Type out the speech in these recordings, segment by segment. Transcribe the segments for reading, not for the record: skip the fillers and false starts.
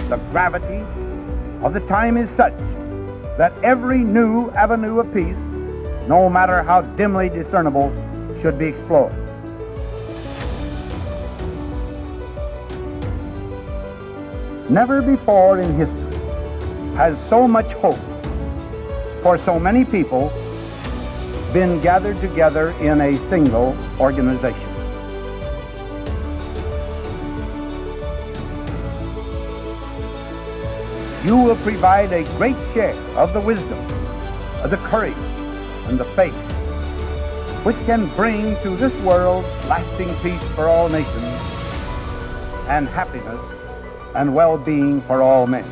The gravity of the time is such that every new avenue of peace, no matter how dimly discernible, should be explored. Never before in history has so much hope for so many people been gathered together in a single organization. You will provide a great share of the wisdom, of the courage, and the faith which can bring to this world lasting peace for all nations and happiness and well-being for all men.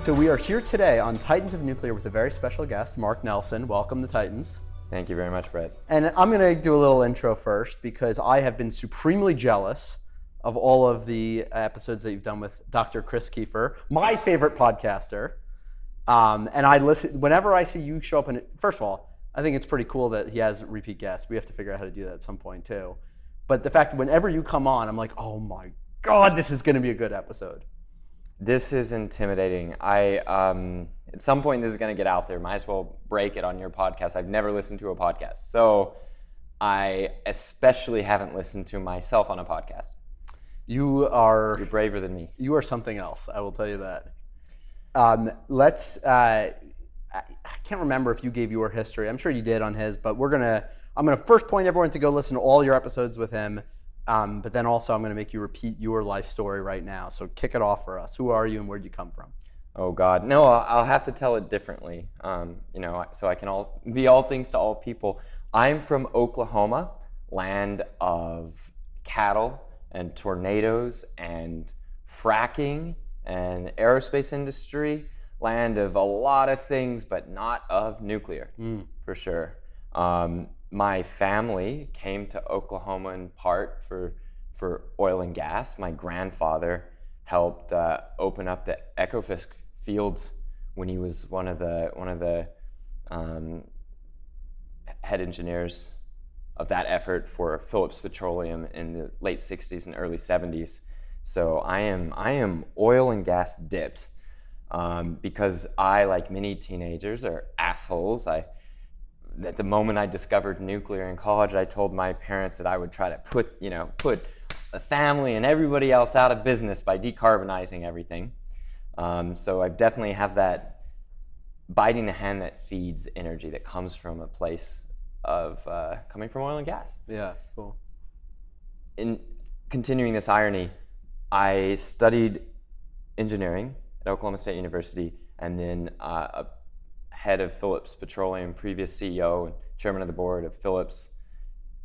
So we are here today on Titans of Nuclear with a very special guest, Mark Nelson. Welcome to Titans. Thank you very much, Brett. And I'm going to do a little intro first because I have been supremely jealous of all of the episodes that you've done with Dr. Chris Kiefer, my favorite podcaster. And I listen, whenever I see you show up, first of all, I think it's pretty cool that he has repeat guests. We have to figure out how to do that at some point too. But the fact that whenever you come on, I'm like, oh my God, this is going to be a good episode. This is intimidating. At some point this is going to get out there. Might as well break it on your podcast. I've never listened to a podcast. So I especially haven't listened to myself on a podcast. You're braver than me. You are something else, I will tell you that. I can't remember if you gave your history. I'm sure you did on his, but I'm gonna first point everyone to go listen to all your episodes with him. But then also I'm gonna make you repeat your life story right now. So kick it off for us. Who are you and where'd you come from? Oh God, no, I'll have to tell it differently, so I can be all things to all people. I'm from Oklahoma, land of cattle and tornadoes and fracking and aerospace industry, land of a lot of things, but not of nuclear, for sure. My family came to Oklahoma in part for oil and gas. My grandfather helped open up the Ekofisk fields when he was one of the head engineers of that effort for Phillips Petroleum in the late 60s and early 70s. So I am oil and gas dipped because I, like many teenagers, are assholes. At the moment I discovered nuclear in college, I told my parents that I would try to put the family and everybody else out of business by decarbonizing everything. So I definitely have that biting the hand that feeds energy that comes from a place of coming from oil and gas. Yeah, cool. In continuing this irony, I studied engineering at Oklahoma State University, and then a head of Phillips Petroleum, previous CEO and chairman of the board of Phillips,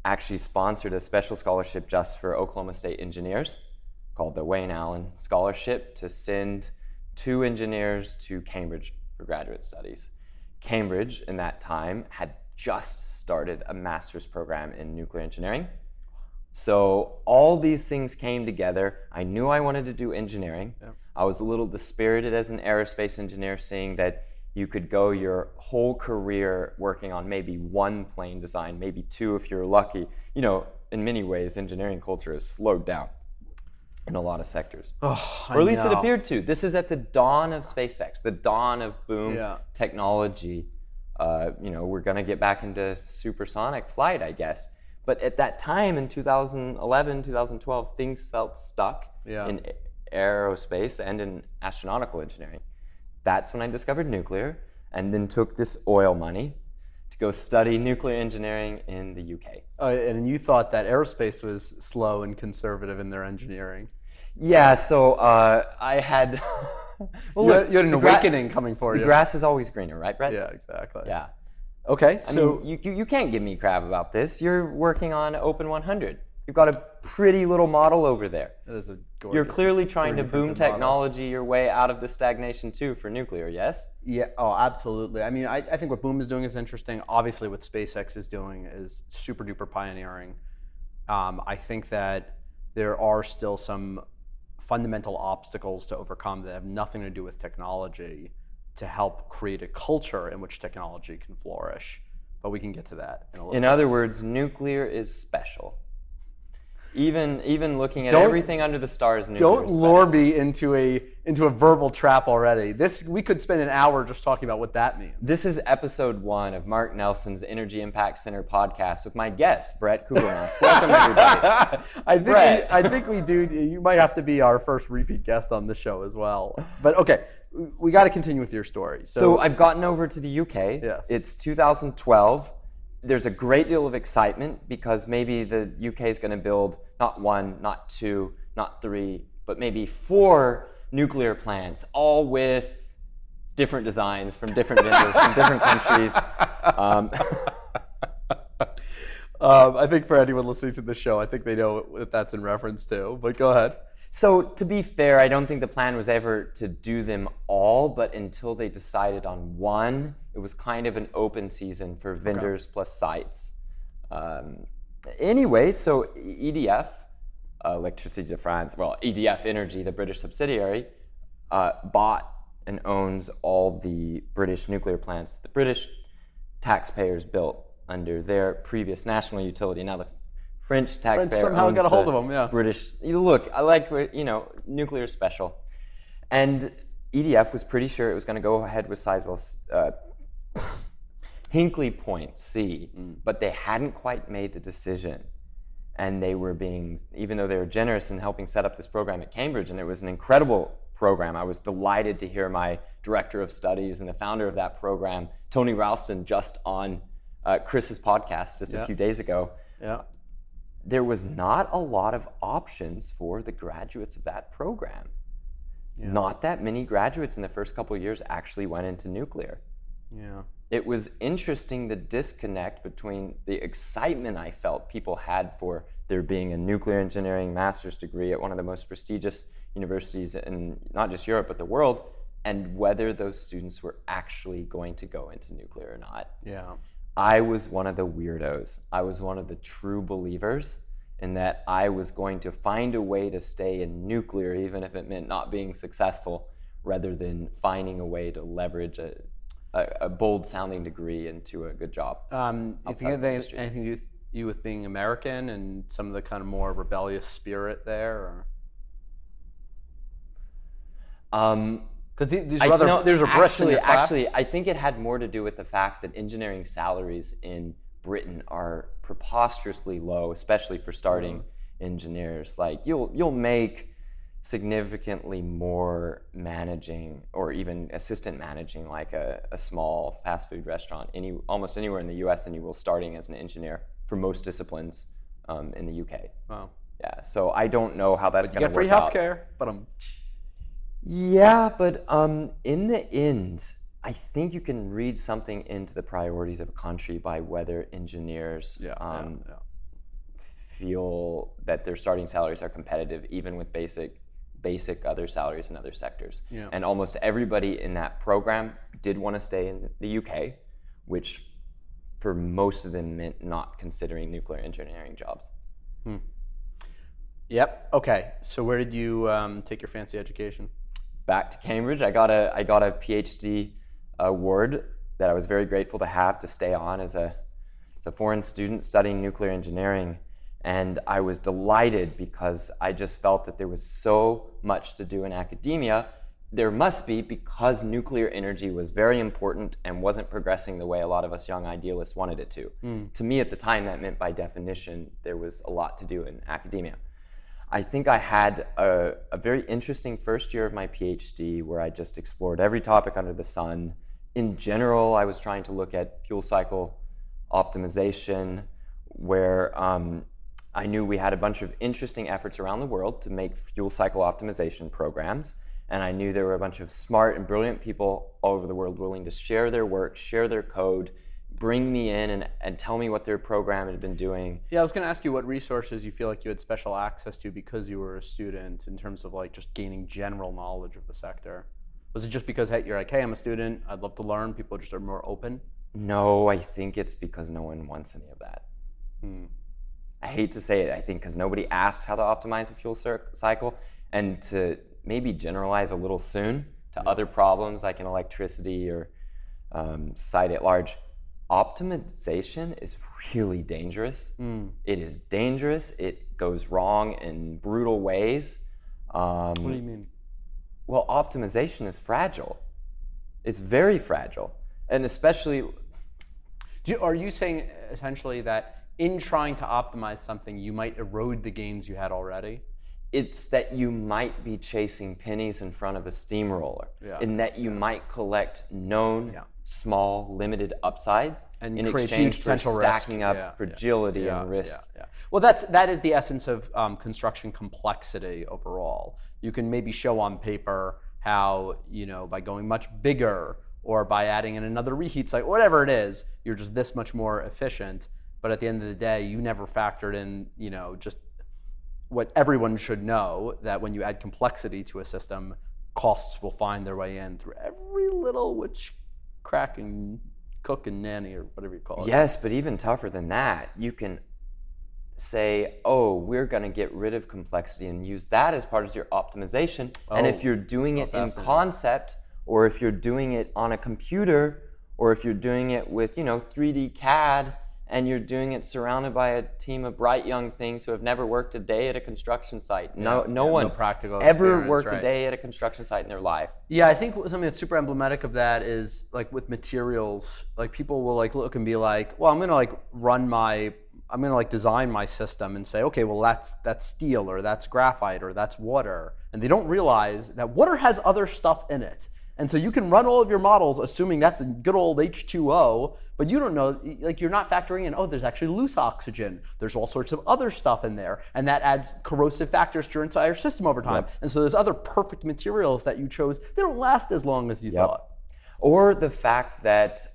actually sponsored a special scholarship just for Oklahoma State engineers called the Wayne Allen Scholarship to send 2 engineers to Cambridge for graduate studies. Cambridge, in that time, had just started a master's program in nuclear engineering. So all these things came together. I knew I wanted to do engineering. Yeah. I was a little dispirited as an aerospace engineer, seeing that you could go your whole career working on maybe 1 plane design, maybe 2 if you're lucky. In many ways, engineering culture has slowed down in a lot of sectors. Oh, or at least it appeared to. This is at the dawn of SpaceX, the dawn of boom technology. We're going to get back into supersonic flight, I guess. But at that time in 2011, 2012, things felt stuck in aerospace and in astronautical engineering. That's when I discovered nuclear, and then took this oil money to go study nuclear engineering in the UK. And you thought that aerospace was slow and conservative in their engineering. Yeah, so I had... Well, you had an awakening coming for you. The grass is always greener, right, Brett? Yeah, exactly. Yeah. Okay, so... I mean, you can't give me crap about this. You're working on Open 100. You've got a pretty little model over there. That is a gorgeous... You're clearly trying to boom technology your way out of the stagnation too for nuclear, yes? Yeah, oh, absolutely. I mean, I think what Boom is doing is interesting. Obviously, what SpaceX is doing is super duper pioneering. I think that there are still some fundamental obstacles to overcome that have nothing to do with technology to help create a culture in which technology can flourish. but we can get to that in a little In bit. other words, nuclear is special. Even looking at Don't- everything under the stars, nuclear Don't is special. lure me into a verbal trap already. We could spend an hour just talking about what that means. This is episode 1 of Mark Nelson's Energy Impact Center podcast with my guest, Brett Kugelmast. Welcome, everybody. Brett. I think we do. You might have to be our first repeat guest on the show as well. But okay, we got to continue with your story. So I've gotten over to the UK. Yes. It's 2012. There's a great deal of excitement because maybe the UK is going to build not 1, not 2, not 3, but maybe 4 nuclear plants, all with different designs from different vendors from different countries. I think for anyone listening to the show, I think they know what that's in reference to. But go ahead. So to be fair, I don't think the plan was ever to do them all, but until they decided on one, it was kind of an open season for vendors plus sites. Anyway, so EDF, Electricité de France, well, EDF Energy, the British subsidiary, bought and owns all the British nuclear plants the British taxpayers built under their previous national utility. Now the French taxpayer somehow owns got a hold the of them, yeah. British. Look, I like, nuclear is special. And EDF was pretty sure it was going to go ahead with Sizewell Hinkley Point C, but they hadn't quite made the decision. And they were even though they were generous in helping set up this program at Cambridge, and it was an incredible program. I was delighted to hear my director of studies and the founder of that program, Tony Ralston, just on Chris's podcast just a few days ago. Yeah. There was not a lot of options for the graduates of that program. Yeah. Not that many graduates in the first couple of years actually went into nuclear. Yeah. It was interesting, the disconnect between the excitement I felt people had for there being a nuclear engineering master's degree at one of the most prestigious universities in not just Europe, but the world, and whether those students were actually going to go into nuclear or not. Yeah. I was one of the weirdos. I was one of the true believers in that I was going to find a way to stay in nuclear, even if it meant not being successful, rather than finding a way to leverage a bold-sounding degree into a good job. You think it had anything to do with being American and some of the kind of more rebellious spirit there? Because these are Brits in your class? Actually, I think it had more to do with the fact that engineering salaries in Britain are preposterously low, especially for starting engineers. Like you'll make significantly more managing or even assistant managing like a small fast food restaurant almost anywhere in the US than you will starting as an engineer for most disciplines in the UK. Wow. Yeah, so I don't know how that's going to work Get out. free healthcare, but Yeah, but in the end, I think you can read something into the priorities of a country by whether engineers feel that their starting salaries are competitive, even with basic other salaries in other sectors. Yeah. And almost everybody in that program did want to stay in the UK, which for most of them meant not considering nuclear engineering jobs. Yep. Okay. So where did you take your fancy education? Back to Cambridge. I got a PhD award that I was very grateful to have to stay on as a foreign student studying nuclear engineering. And I was delighted because I just felt that there was so much to do in academia. There must be, because nuclear energy was very important and wasn't progressing the way a lot of us young idealists wanted it to. To me at the time, that meant by definition there was a lot to do in academia. I think I had a very interesting first year of my PhD where I just explored every topic under the sun. In general, I was trying to look at fuel cycle optimization, where I knew we had a bunch of interesting efforts around the world to make fuel cycle optimization programs. And I knew there were a bunch of smart and brilliant people all over the world willing to share their work, share their code, bring me in and tell me what their program had been doing. Yeah, I was going to ask you what resources you feel like you had special access to because you were a student in terms of like just gaining general knowledge of the sector. Was it just because you're like, hey, I'm a student, I'd love to learn, people just are more open? No, I think it's because no one wants any of that. I hate to say it, I think because nobody asked how to optimize a fuel cycle, and to maybe generalize a little soon to other problems like in electricity or society at large, optimization is really dangerous. It is dangerous. It goes wrong in brutal ways. What do you mean? Well, optimization is fragile. It's very fragile. And especially... Are you saying essentially that in trying to optimize something, you might erode the gains you had already? It's that you might be chasing pennies in front of a steamroller, in that you might collect known, small, limited upsides and in create exchange huge for potential stacking risk. up fragility and risk. Well, that is the essence of construction complexity overall. You can maybe show on paper how, by going much bigger or by adding in another reheat site, whatever it is, you're just this much more efficient. But at the end of the day, you never factored in, just what everyone should know, that when you add complexity to a system, costs will find their way in through every little witch, crack, and cook and nanny, or whatever you call it. Yes, but even tougher than that, you can say, oh, we're going to get rid of complexity and use that as part of your optimization. And if you're doing it in concept, or if you're doing it on a computer, or if you're doing it with, 3D CAD, and you're doing it surrounded by a team of bright young things who have never worked a day at a construction site. No one ever worked a day at a construction site in their life. Yeah, I think something that's super emblematic of that is like with materials. Like people will look and be like, well, I'm gonna design my system and say, okay, well that's steel, or that's graphite, or that's water, and they don't realize that water has other stuff in it. And so you can run all of your models assuming that's a good old H2O, but you don't know, you're not factoring in, there's actually loose oxygen. There's all sorts of other stuff in there, and that adds corrosive factors to your entire system over time. And so those other perfect materials that you chose, they don't last as long as you thought. Or the fact that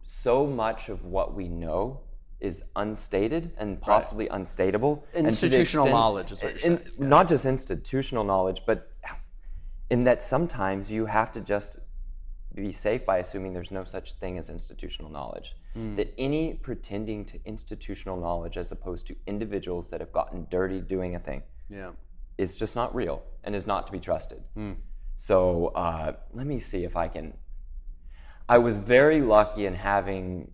so much of what we know is unstated and possibly unstatable. Institutional knowledge is what you're saying. Not just institutional knowledge, but in that sometimes you have to just be safe by assuming there's no such thing as institutional knowledge. That any pretending to institutional knowledge as opposed to individuals that have gotten dirty doing a thing is just not real and is not to be trusted. So let me see if I can... I was very lucky in having,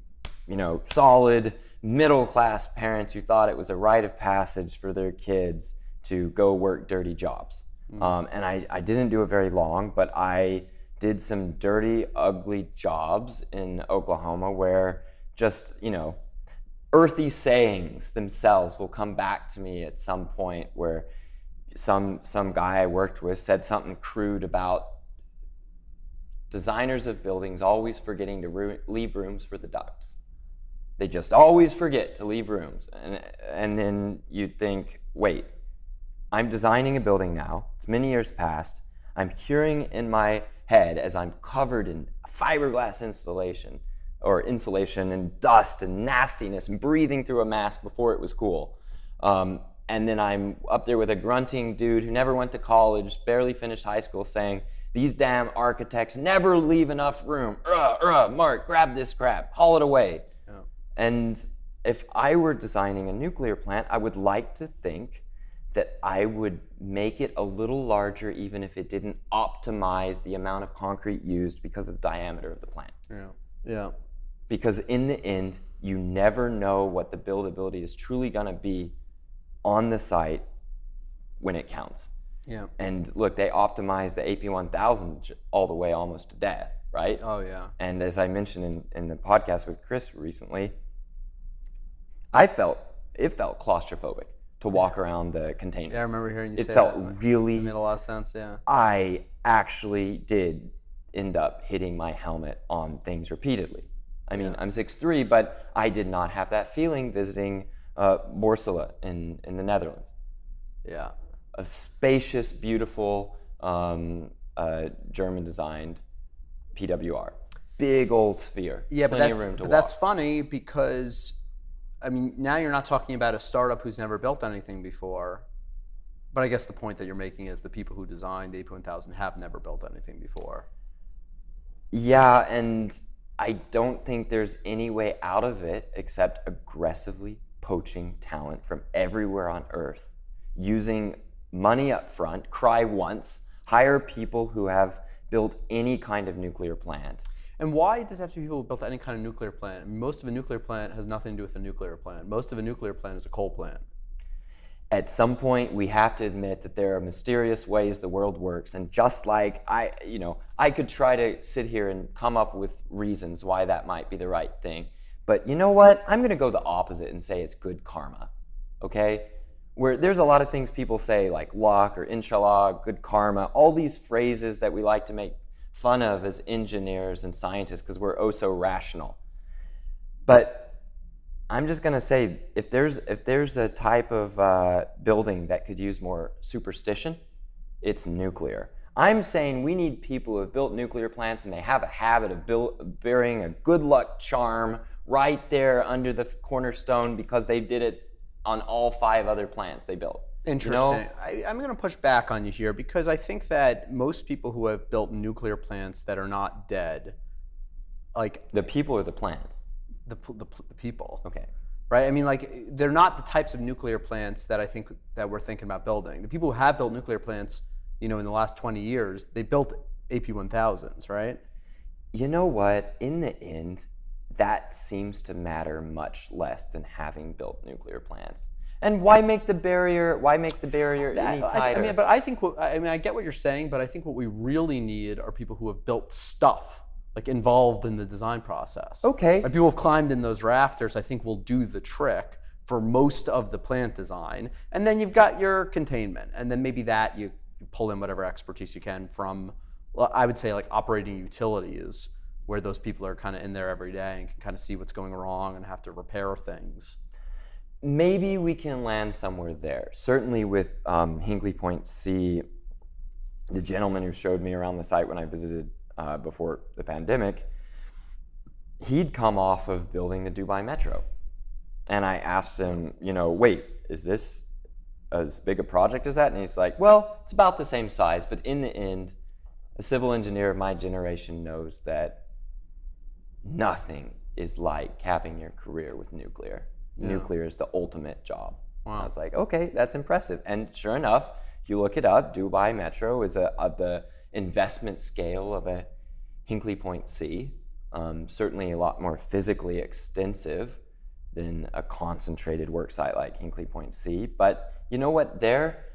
solid middle-class parents who thought it was a rite of passage for their kids to go work dirty jobs. And I didn't do it very long, but I did some dirty, ugly jobs in Oklahoma where just, earthy sayings themselves will come back to me at some point, where some guy I worked with said something crude about designers of buildings always forgetting to leave rooms for the ducts. They just always forget to leave rooms. And then you'd think, wait, I'm designing a building now. It's many years past. I'm hearing in my head as I'm covered in fiberglass insulation and dust and nastiness and breathing through a mask before it was cool. And then I'm up there with a grunting dude who never went to college, barely finished high school, saying, these damn architects never leave enough room. Mark, grab this crap, haul it away. And if I were designing a nuclear plant, I would like to think that I would make it a little larger even if it didn't optimize the amount of concrete used because of the diameter of the plant. Because in the end, you never know what the buildability is truly gonna be on the site when it counts. And look, they optimized the AP1000 all the way almost to death, right? And as I mentioned in the podcast with Chris recently, it felt claustrophobic to walk around the container. I remember hearing you say that. It felt really... It made a lot of sense, I actually did end up hitting my helmet on things repeatedly. I mean, I'm 6'3", but I did not have that feeling visiting Borssele in the Netherlands. A spacious, beautiful, German-designed PWR. Big old sphere. Plenty of room to walk. That's funny because... now you're not talking about a startup who's never built anything before, but I guess the point that you're making is the people who designed AP1000 have never built anything before. Yeah, and I don't think there's any way out of it except aggressively poaching talent from everywhere on Earth, using money up front, cry once, hire people who have built any kind of nuclear plant, And why does it have to be people who built any kind of nuclear plant? I mean, most of a nuclear plant has nothing to do with a nuclear plant. Most of a nuclear plant is a coal plant. At some point, we have to admit that there are mysterious ways the world works, and just like I could try to sit here and come up with reasons why that might be the right thing. But you know what? I'm going to go the opposite and say it's good karma, okay? Where there's a lot of things people say like luck or inshallah, good karma, all these phrases that we like to make fun of as engineers and scientists because we're oh so rational. But I'm just going to say, if there's a type of building that could use more superstition, it's nuclear. I'm saying we need people who have built nuclear plants and they have a habit of burying a good luck charm right there under the cornerstone because they did it on all 5 other plants they built. Interesting. I'm going to push back on you here because I think that most people who have built nuclear plants that are not dead, like the people or the plants? the people. Okay. Right? I mean, like, they're not the types of nuclear plants that I think that we're thinking about building. The people who have built nuclear plants, in the last 20 years, they built AP1000s, right? You know what? In the end, that seems to matter much less than having built nuclear plants. And why make the barrier any tighter? But I think I get what you're saying, but I think what we really need are people who have built stuff, like involved in the design process. Okay. Like people who have climbed in those rafters, I think will do the trick for most of the plant design. And then you've got your containment, and then maybe that you pull in whatever expertise you can from, well, I would say like operating utilities, where those people are kind of in there every day and can kind of see what's going wrong and have to repair things. Maybe we can land somewhere there. Certainly with Hinkley Point C, the gentleman who showed me around the site when I visited before the pandemic, he'd come off of building the Dubai Metro. And I asked him, wait, is this as big a project as that? And he's like, well, it's about the same size, but in the end, a civil engineer of my generation knows that nothing is like capping your career with nuclear. Yeah. Nuclear is the ultimate job. Wow. I was like, okay, that's impressive. And sure enough, if you look it up, Dubai Metro is of the investment scale of a Hinkley Point C. Certainly a lot more physically extensive than a concentrated work site like Hinkley Point C. But you know what,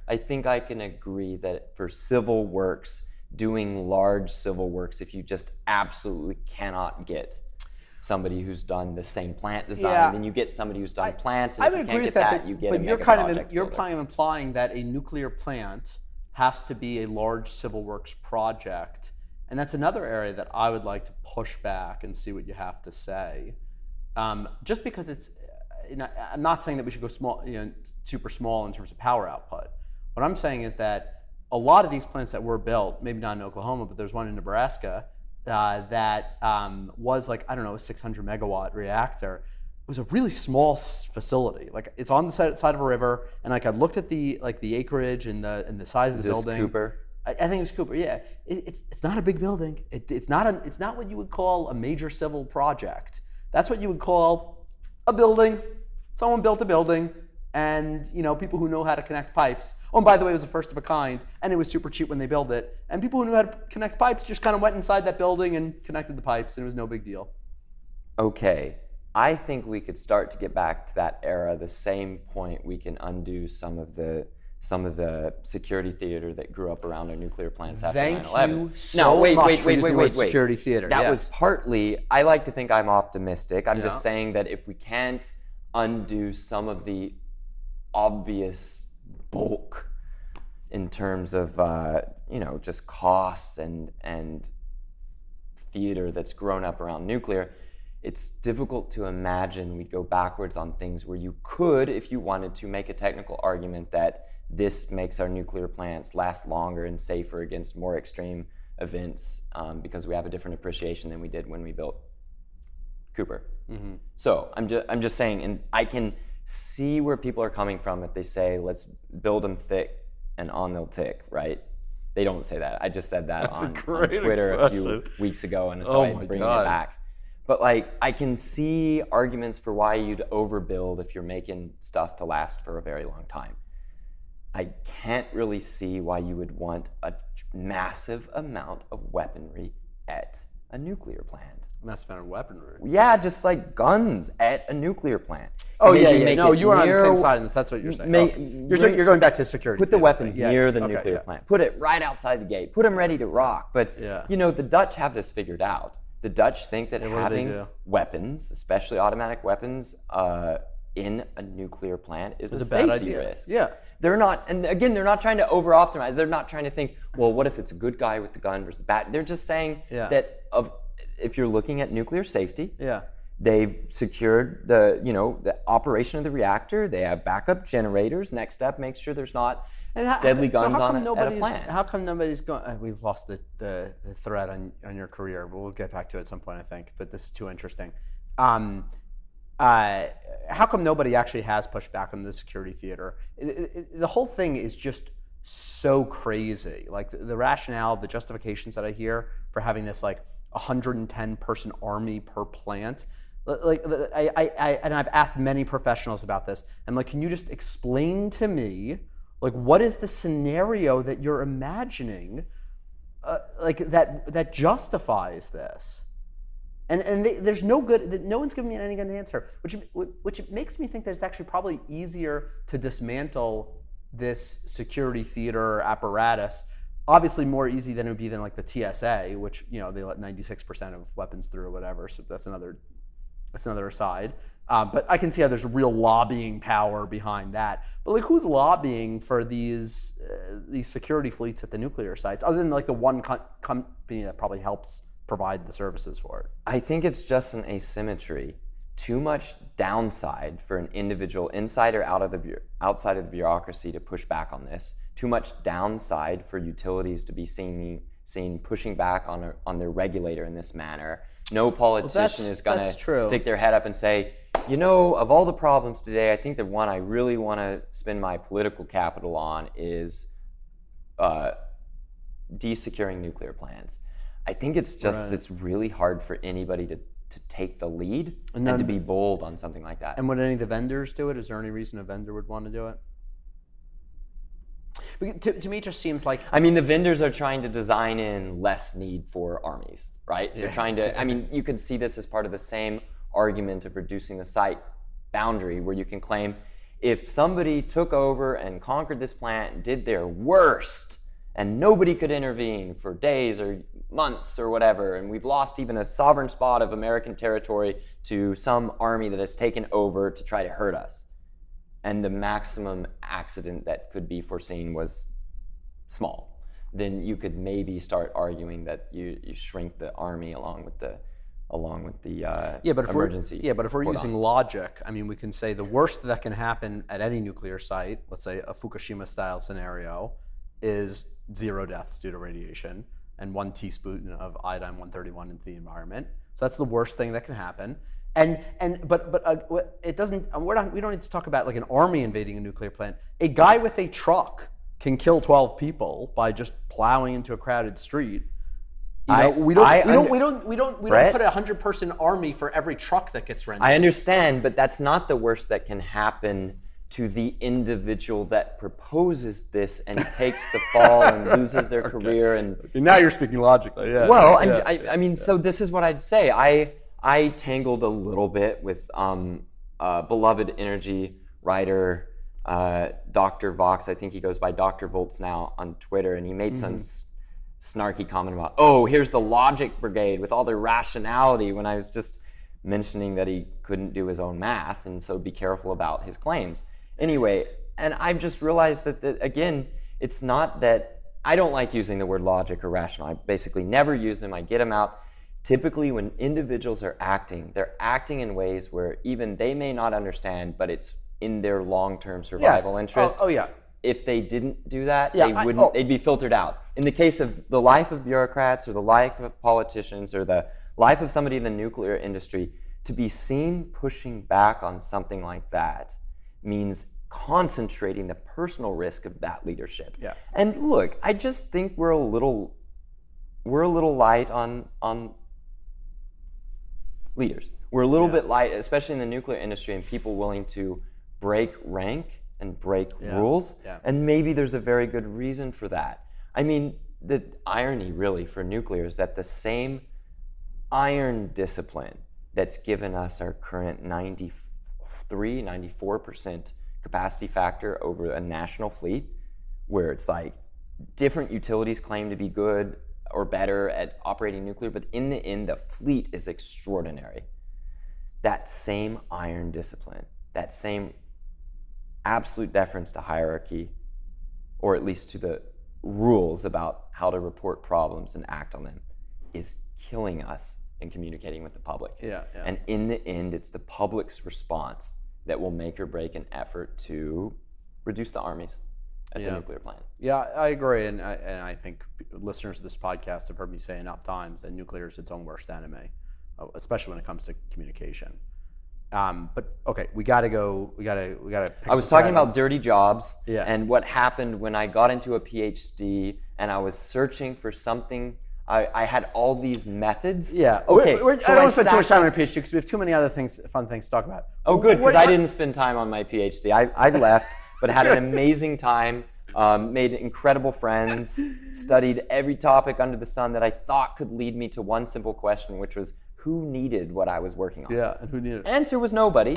I think I can agree that for civil works, doing large civil works, if you just absolutely cannot get somebody who's done the same plant design, and you get somebody who's done plants, and if you can't get that, you get a mega project. You're kind of implying that a nuclear plant has to be a large civil works project, and that's another area that I would like to push back and see what you have to say. Just because it's, I'm not saying that we should go small, super small in terms of power output. What I'm saying is that a lot of these plants that were built, maybe not in Oklahoma, but there's one in Nebraska that was like, I don't know, a 600 megawatt reactor. It was a really small facility. Like, it's on the side of a river, and like I looked at the acreage and the size of the building. Is this Cooper? I think it was Cooper. Yeah, it's not a big building. It's not what you would call a major civil project. That's what you would call a building. Someone built a building, and people who know how to connect pipes. Oh, and by the way, it was the first of a kind, and it was super cheap when they built it. And people who knew how to connect pipes just kind of went inside that building and connected the pipes, and it was no big deal. Okay, I think we could start to get back to that era. The same point, we can undo some of the security theater that grew up around our nuclear plants after 9/11. Thank you so much for using the word security theater. That was partly, I like to think I'm optimistic. I'm just saying that if we can't undo some of the obvious bulk in terms of just costs and theater that's grown up around nuclear, it's difficult to imagine we'd go backwards on things where you could, if you wanted to, make a technical argument that this makes our nuclear plants last longer and safer against more extreme events because we have a different appreciation than we did when we built Cooper. Mm-hmm. So I'm just saying, and I can see where people are coming from if they say, let's build them thick and on they'll tick, right? They don't say that. I just said that on Twitter a few weeks ago, and so I'm bringing it back. But I can see arguments for why you'd overbuild if you're making stuff to last for a very long time. I can't really see why you would want a massive amount of weaponry at a nuclear plant. Mass amount of weaponry. Yeah, just like guns at a nuclear plant. Oh, Maybe yeah. make No, it you are on the near- same side in this. That's what you're saying. Bring- You're going back to security. Put the theater. weapons Yeah. near the Okay, nuclear yeah. plant. Put it right outside the gate. Put them ready to rock. But Yeah. the Dutch have this figured out. The Dutch think that what do they having do? weapons, especially automatic weapons, in a nuclear plant is a It's a bad safety idea. risk. Yeah. They're not, and again, they're not trying to over-optimize. They're not trying to think, well, what if it's a good guy with the gun versus bad? They're just saying Yeah. that if you're looking at nuclear safety, Yeah. they've secured the operation of the reactor. They have backup generators. Next step, make sure there's not deadly guns how come at a plant. How come nobody's going? We've lost the thread on your career. But we'll get back to it at some point, I think. But this is too interesting. How come nobody actually has pushed back on the security theater? The whole thing is just so crazy. Like the rationale, the justifications that I hear for having this like 110 person army per plant. Like and I've asked many professionals about this. And like, can you just explain to me, like, what is the scenario that you're imagining, that justifies this? And there's no one's giving me any good answer, which makes me think that it's actually probably easier to dismantle this security theater apparatus. Obviously more easy than it would be than like the TSA, which they let 96% of weapons through or whatever. So that's another aside. But I can see how there's real lobbying power behind that. But like, who's lobbying for these security fleets at the nuclear sites, other than like the one company that probably helps provide the services for it? I think it's just an asymmetry. Too much downside for an individual inside or outside of the bureaucracy to push back on this. Too much downside for utilities to be seen pushing back on their regulator in this manner. No politician is going to stick their head up and say, of all the problems today, I think the one I really want to spend my political capital on is desecuring nuclear plants. I think it's just it's really hard for anybody to take the lead and to be bold on something like that. And would any of the vendors do it? Is there any reason a vendor would want to do it? To me, it just seems like... I mean, the vendors are trying to design in less need for armies, right? They're trying to... you could see this as part of the same argument of reducing the site boundary, where you can claim if somebody took over and conquered this plant and did their worst and nobody could intervene for days or months or whatever, and we've lost even a sovereign spot of American territory to some army that has taken over to try to hurt us, and the maximum accident that could be foreseen was small, then you could maybe start arguing that you shrink the army along with the emergency. But if we're using logic, we can say the worst that can happen at any nuclear site, let's say a Fukushima-style scenario, is 0 deaths due to radiation and 1 teaspoon of iodine-131 into the environment. So that's the worst thing that can happen. But it doesn't. We don't need to talk about like an army invading a nuclear plant. A guy with a truck can kill 12 people by just plowing into a crowded street. We don't put a 100-person army for every truck that gets rented. I understand, but that's not the worst that can happen to the individual that proposes this and takes the fall and loses their career. And now you're speaking logically. Yeah. Well, so this is what I'd say. I tangled a little bit with beloved energy writer Dr. Vox. I think he goes by Dr. Volts now on Twitter, and he made some snarky comment about, here's the logic brigade with all their rationality, when I was just mentioning that he couldn't do his own math, and so be careful about his claims. Anyway, and I've just realized that again, it's not that I don't like using the word logic or rational. I basically never use them. I get them out. Typically, when individuals are acting, they're acting in ways where even they may not understand, but it's in their long-term survival interest. If they didn't do that, they'd be filtered out. In the case of the life of bureaucrats or the life of politicians or the life of somebody in the nuclear industry, to be seen pushing back on something like that means concentrating the personal risk of that leadership. Yeah. And look, I just think we're a little light on leaders. We're a little bit light, especially in the nuclear industry, and people willing to break rank and break rules. Yeah. And maybe there's a very good reason for that. I mean, the irony really for nuclear is that the same iron discipline that's given us our current 94% capacity factor over a national fleet, where it's like different utilities claim to be good or better at operating nuclear, but in the end, the fleet is extraordinary. That same iron discipline, that same absolute deference to hierarchy, or at least to the rules about how to report problems and act on them, is killing us in communicating with the public. Yeah. And in the end, it's the public's response that will make or break an effort to reduce the armies at the nuclear plant. Yeah, I agree, and I think listeners to this podcast have heard me say enough times that nuclear is its own worst enemy, especially when it comes to communication. But okay, we gotta go. We gotta. I was talking about dirty jobs, Yeah. and what happened when I got into a PhD and I was searching for something. I had all these methods. Yeah. Okay. I don't want to spend too much time on your PhD because we have too many other fun things to talk about. Oh, good, because I didn't spend time on my PhD. I left, but had an amazing time. Made incredible friends. Studied every topic under the sun that I thought could lead me to one simple question, which was, who needed what I was working on? Yeah, and who needed it? Answer was nobody.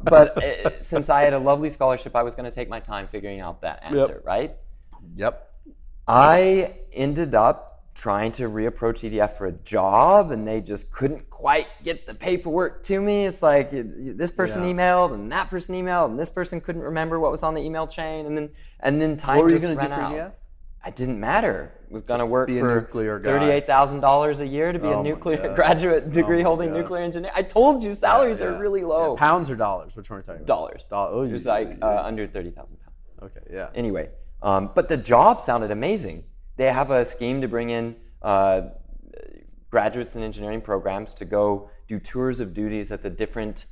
But since I had a lovely scholarship, I was going to take my time figuring out that answer, right? Yep. I ended up trying to reapproach EDF for a job, and they just couldn't quite get the paperwork to me. It's like this person emailed, and that person emailed, and this person couldn't remember what was on the email chain, and then time What were you just going to ran do for out. EDF? It didn't matter. I was going to work be a for nuclear guy. $38,000 a year to be Oh a my nuclear God. graduate degree holding God. nuclear engineer. I told you salaries are Yeah. really low. Pounds or dollars? Which one are you talking about? Dollars. It was like under 30,000 pounds. Okay. Yeah. Anyway, but the job sounded amazing. They have a scheme to bring in graduates in engineering programs to go do tours of duties at the different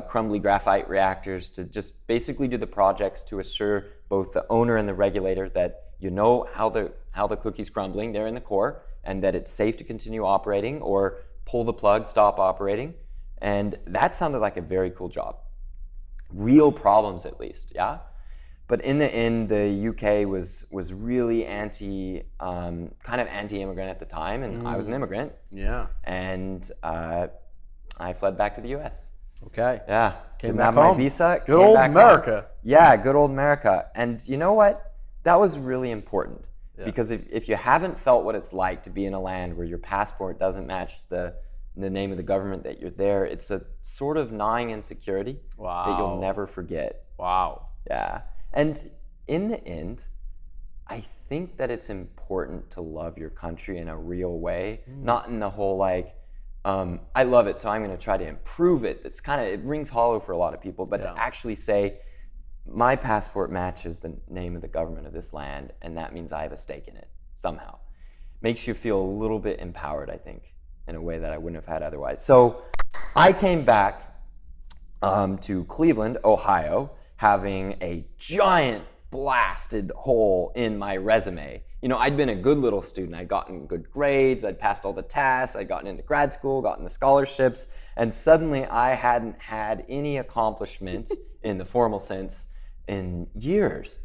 crumbly graphite reactors to just basically do the projects to assure both the owner and the regulator that you know how the cookie's crumbling there in the core, and that it's safe to continue operating or pull the plug, stop operating. And that sounded like a very cool job. Real problems, at least, yeah? But in the end, the UK was really kind of anti-immigrant at the time, and I was an immigrant. Yeah. And I fled back to the US. Okay. Yeah. Came Didn't back have home. my visa. Good came old back home. America. Yeah, good old America. And you know what? That was really important. Because if you haven't felt what it's like to be in a land where your passport doesn't match the name of the government that you're there, it's a sort of gnawing insecurity that you'll never forget. Wow. Yeah. And in the end, I think that it's important to love your country in a real way, not in the whole like, I love it, so I'm going to try to improve it. It's kind of, it rings hollow for a lot of people, but to actually say, my passport matches the name of the government of this land, and that means I have a stake in it somehow. Makes you feel a little bit empowered, I think, in a way that I wouldn't have had otherwise. So I came back to Cleveland, Ohio, having a giant blasted hole in my resume. You know, I'd been a good little student. I'd gotten good grades, I'd passed all the tests, I'd gotten into grad school, gotten the scholarships, and suddenly I hadn't had any accomplishment in the formal sense in years.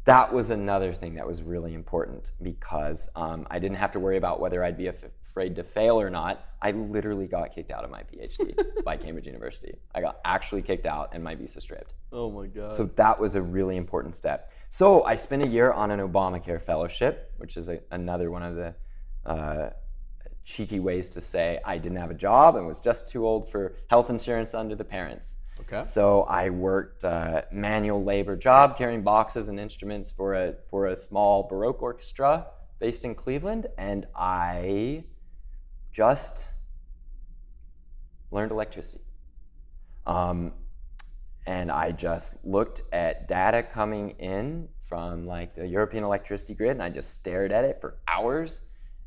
That was another thing that was really important because I didn't have to worry about whether I'd be afraid to fail or not. I literally got kicked out of my PhD by Cambridge University. I got actually kicked out and my visa stripped. Oh my God. So that was a really important step. So I spent a year on an Obamacare fellowship, which is another one of the cheeky ways to say I didn't have a job and was just too old for health insurance under the parents. Okay. So I worked a manual labor job carrying boxes and instruments for a small Baroque orchestra based in Cleveland, and I just learned electricity. And I just looked at data coming in from like the European electricity grid, and I just stared at it for hours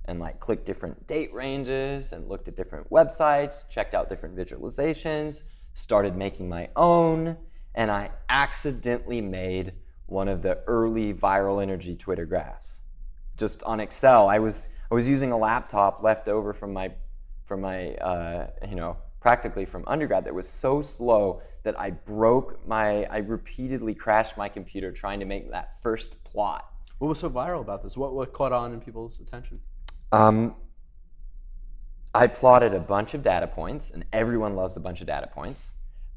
and like clicked different date ranges and looked at different websites, checked out different visualizations, started making my own, and I accidentally made one of the early viral energy Twitter graphs. Just on Excel. I was using a laptop left over from my practically from undergrad that was so slow that I repeatedly crashed my computer trying to make that first plot. What was so viral about this? What caught on in people's attention? I plotted a bunch of data points, and everyone loves a bunch of data points.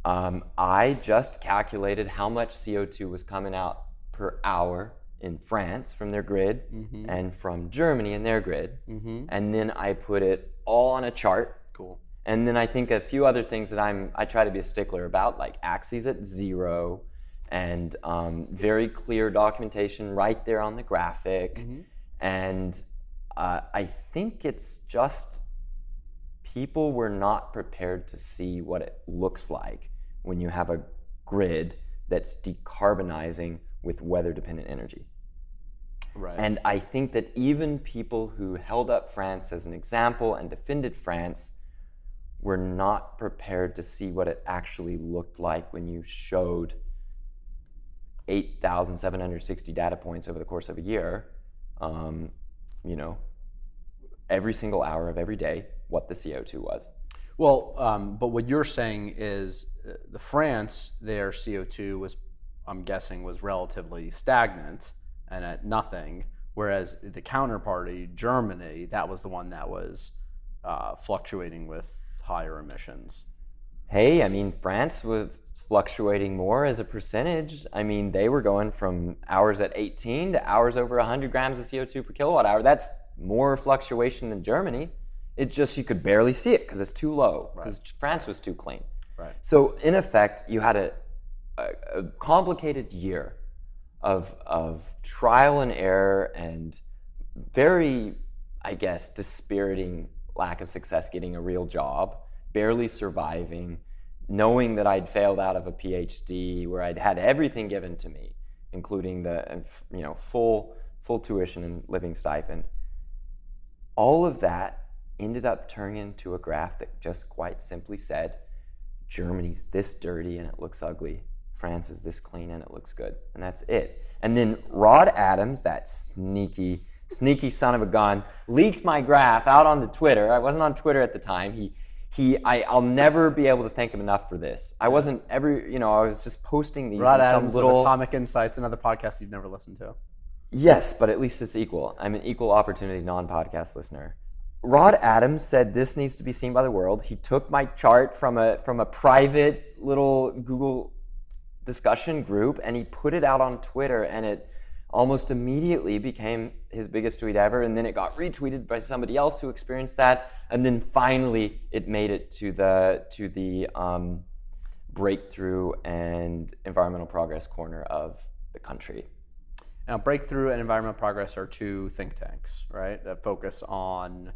I just calculated how much CO2 was coming out per hour in France from their grid and from Germany in their grid. And then I put it all on a chart. Cool. And then I think a few other things that I try to be a stickler about, like axes at 0 and very clear documentation right there on the graphic. And I think it's just people were not prepared to see what it looks like when you have a grid that's decarbonizing with weather-dependent energy. Right. And I think that even people who held up France as an example and defended France were not prepared to see what it actually looked like when you showed 8,760 data points over the course of a year, every single hour of every day, what the CO2 was. Well, but what you're saying is the France, their CO2 was, I'm guessing, was relatively stagnant and at nothing, whereas the counterparty, Germany, that was the one that was fluctuating with higher emissions. Hey, I mean, France was fluctuating more as a percentage. I mean, they were going from hours at 18 to hours over 100 grams of CO2 per kilowatt hour. That's more fluctuation than Germany. It's just you could barely see it because it's too low, because France was too clean. Right. So in effect, you had a complicated year of trial and error and very, I guess, dispiriting lack of success getting a real job, barely surviving, knowing that I'd failed out of a PhD where I'd had everything given to me, including the full tuition and living stipend. All of that ended up turning into a graph that just quite simply said, Germany's this dirty and it looks ugly. France is this clean and it looks good. And that's it. And then Rod Adams, that sneaky son of a gun, leaked my graph out on the Twitter. I wasn't on Twitter at the time. I'll never be able to thank him enough for this. I wasn't I was just posting these Rod in Adams some little... of Atomic Insights, another podcast you've never listened to. Yes, but at least it's equal. I'm an equal opportunity non-podcast listener. Rod Adams said this needs to be seen by the world. He took my chart from a private little Google discussion group and he put it out on Twitter, and it almost immediately became his biggest tweet ever, and then it got retweeted by somebody else who experienced that, and then finally it made it to the breakthrough and environmental progress corner of the country. Now, Breakthrough and Environmental Progress are two think tanks, right, that focus on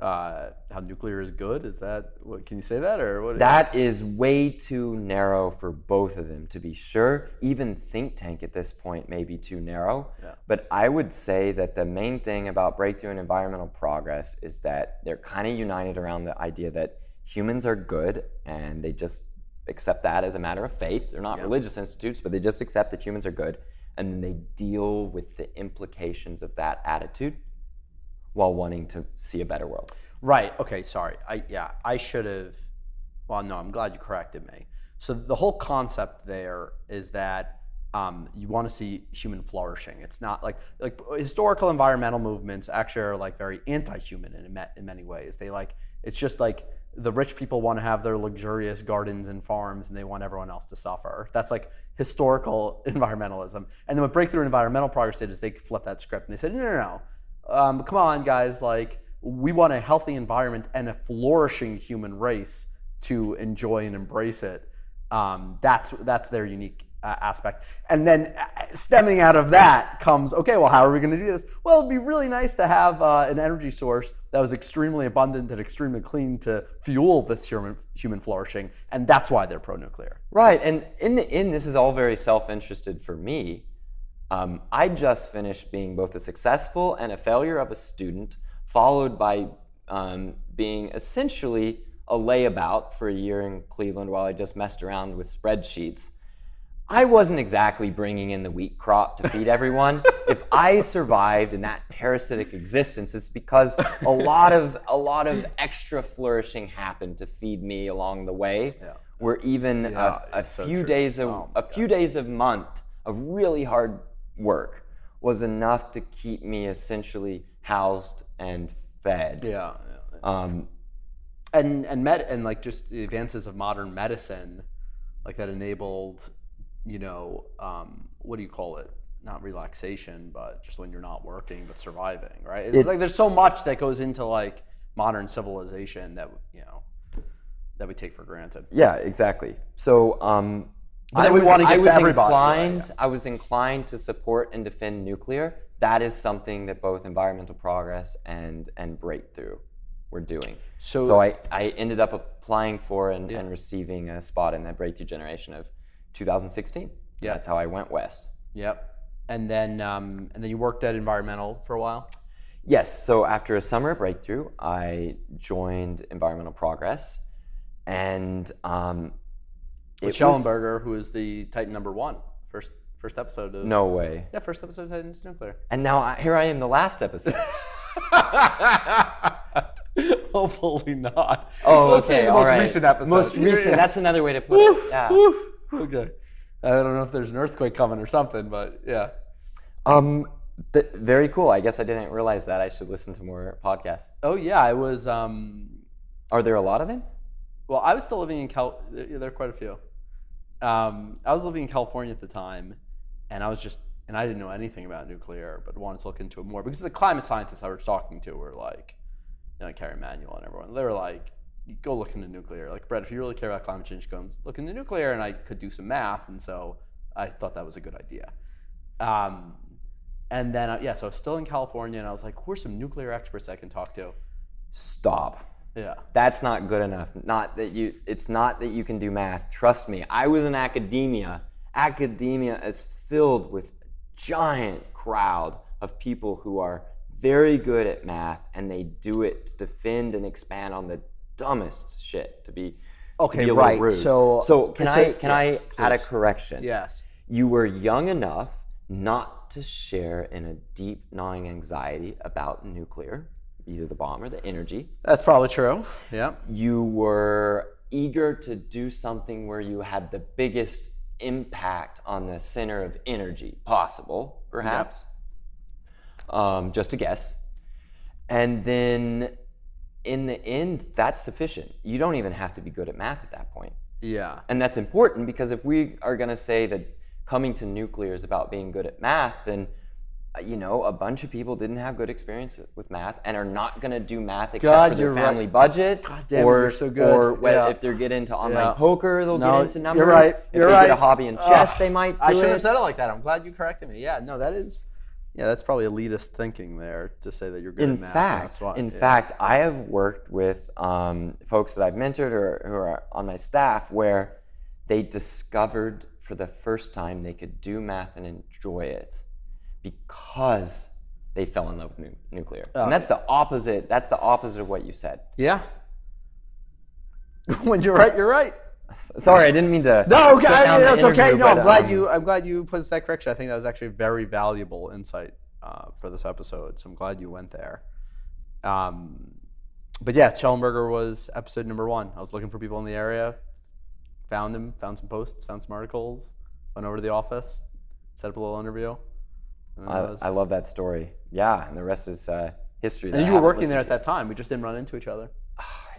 how nuclear is good. Is that what? Can you say that, or what? That is way too narrow for both of them, to be sure. Even think tank at this point may be too narrow. Yeah. But I would say that the main thing about Breakthrough and Environmental Progress is that they're kind of united around the idea that humans are good, and they just accept that as a matter of faith. They're not religious institutes, but they just accept that humans are good, and then they deal with the implications of that attitude while wanting to see a better world. Right. Okay. Sorry. I should have. Well, no. I'm glad you corrected me. So the whole concept there is that you want to see human flourishing. It's not like historical environmental movements actually are like very anti-human in many ways. It's just like the rich people want to have their luxurious gardens and farms, and they want everyone else to suffer. That's like historical environmentalism. And then what Breakthrough and Environmental Progress did is they flipped that script and they said, no. Come on, guys. Like, we want a healthy environment and a flourishing human race to enjoy and embrace it. That's their unique aspect. And then stemming out of that comes, okay, well, how are we going to do this? Well, it'd be really nice to have an energy source that was extremely abundant and extremely clean to fuel this human flourishing. And that's why they're pro-nuclear. Right. And in the end, this is all very self-interested for me. I just finished being both a successful and a failure of a student, followed by being essentially a layabout for a year in Cleveland while I just messed around with spreadsheets. I wasn't exactly bringing in the wheat crop to feed everyone. If I survived in that parasitic existence, it's because a lot of extra flourishing happened to feed me along the way. Yeah. Where even a few days a month of really hard work was enough to keep me essentially housed and fed. And like just the advances of modern medicine, like that enabled, what do you call it? Not relaxation, but just when you're not working but surviving, right? It's like there's so much that goes into like modern civilization that that we take for granted. Yeah, exactly. So I was inclined to support and defend nuclear. That is something that both environmental progress and breakthrough were doing. So I ended up applying for and receiving a spot in that breakthrough generation of 2016. Yeah, that's how I went west. Yep. And then you worked at Environmental for a while? Yes. So after a summer at Breakthrough, I joined Environmental Progress, and with Schellenberger, who is the Titan #1, first episode of. No way. Yeah, first episode of Titans Nuclear. And now here I am, the last episode. Hopefully not. Oh, Let's say the most recent episode. Most recent. That's another way to put it. Yeah. Okay. I don't know if there's an earthquake coming or something, but yeah. Very cool. I guess I didn't realize that. I should listen to more podcasts. Oh yeah, I was. Are there a lot of them? Well, I was still living in there are quite a few. I was living in California at the time, and I didn't know anything about nuclear, but wanted to look into it more because the climate scientists I was talking to were like, Carrie Emanuel and everyone. They were like, go look into nuclear. Like, Brett, if you really care about climate change, go look into nuclear. And I could do some math, and so I thought that was a good idea. And then, so I was still in California, and I was like, who are some nuclear experts I can talk to? Stop. Yeah. That's not good enough. It's not that you can do math. Trust me. I was in academia. Academia is filled with a giant crowd of people who are very good at math, and they do it to defend and expand on the dumbest shit, to be a little rude. So can I add a correction? Yes. You were young enough not to share in a deep gnawing anxiety about nuclear, either the bomb or the energy. That's probably true. Yeah. You were eager to do something where you had the biggest impact on the center of energy possible, perhaps. Yep. Just a guess. And then in the end, that's sufficient. You don't even have to be good at math at that point. Yeah. And that's important because if we are going to say that coming to nuclear is about being good at math, then a bunch of people didn't have good experience with math and are not going to do math except for their family budget. God damn, you're so good. Or if they're get into online poker, they'll get into numbers. You're right. If they get a hobby in chess, they might do it. I shouldn't have said it like that. I'm glad you corrected me. Yeah, no, that is... Yeah, that's probably elitist thinking there to say that you're good at math. In fact, I have worked with folks that I've mentored or who are on my staff where they discovered for the first time they could do math and enjoy it because they fell in love with nuclear. And that's the opposite. That's the opposite of what you said. Yeah. When you're right, you're right. Sorry, I didn't mean to. No, okay, that's okay. No, I'm glad you put that correction. I think that was actually very valuable insight for this episode. So I'm glad you went there. But yeah, Schellenberger was episode #1. I was looking for people in the area, found him, found some posts, found some articles, went over to the office, set up a little interview. I love that story. Yeah, and the rest is history. And you were working there at that time. We just didn't run into each other.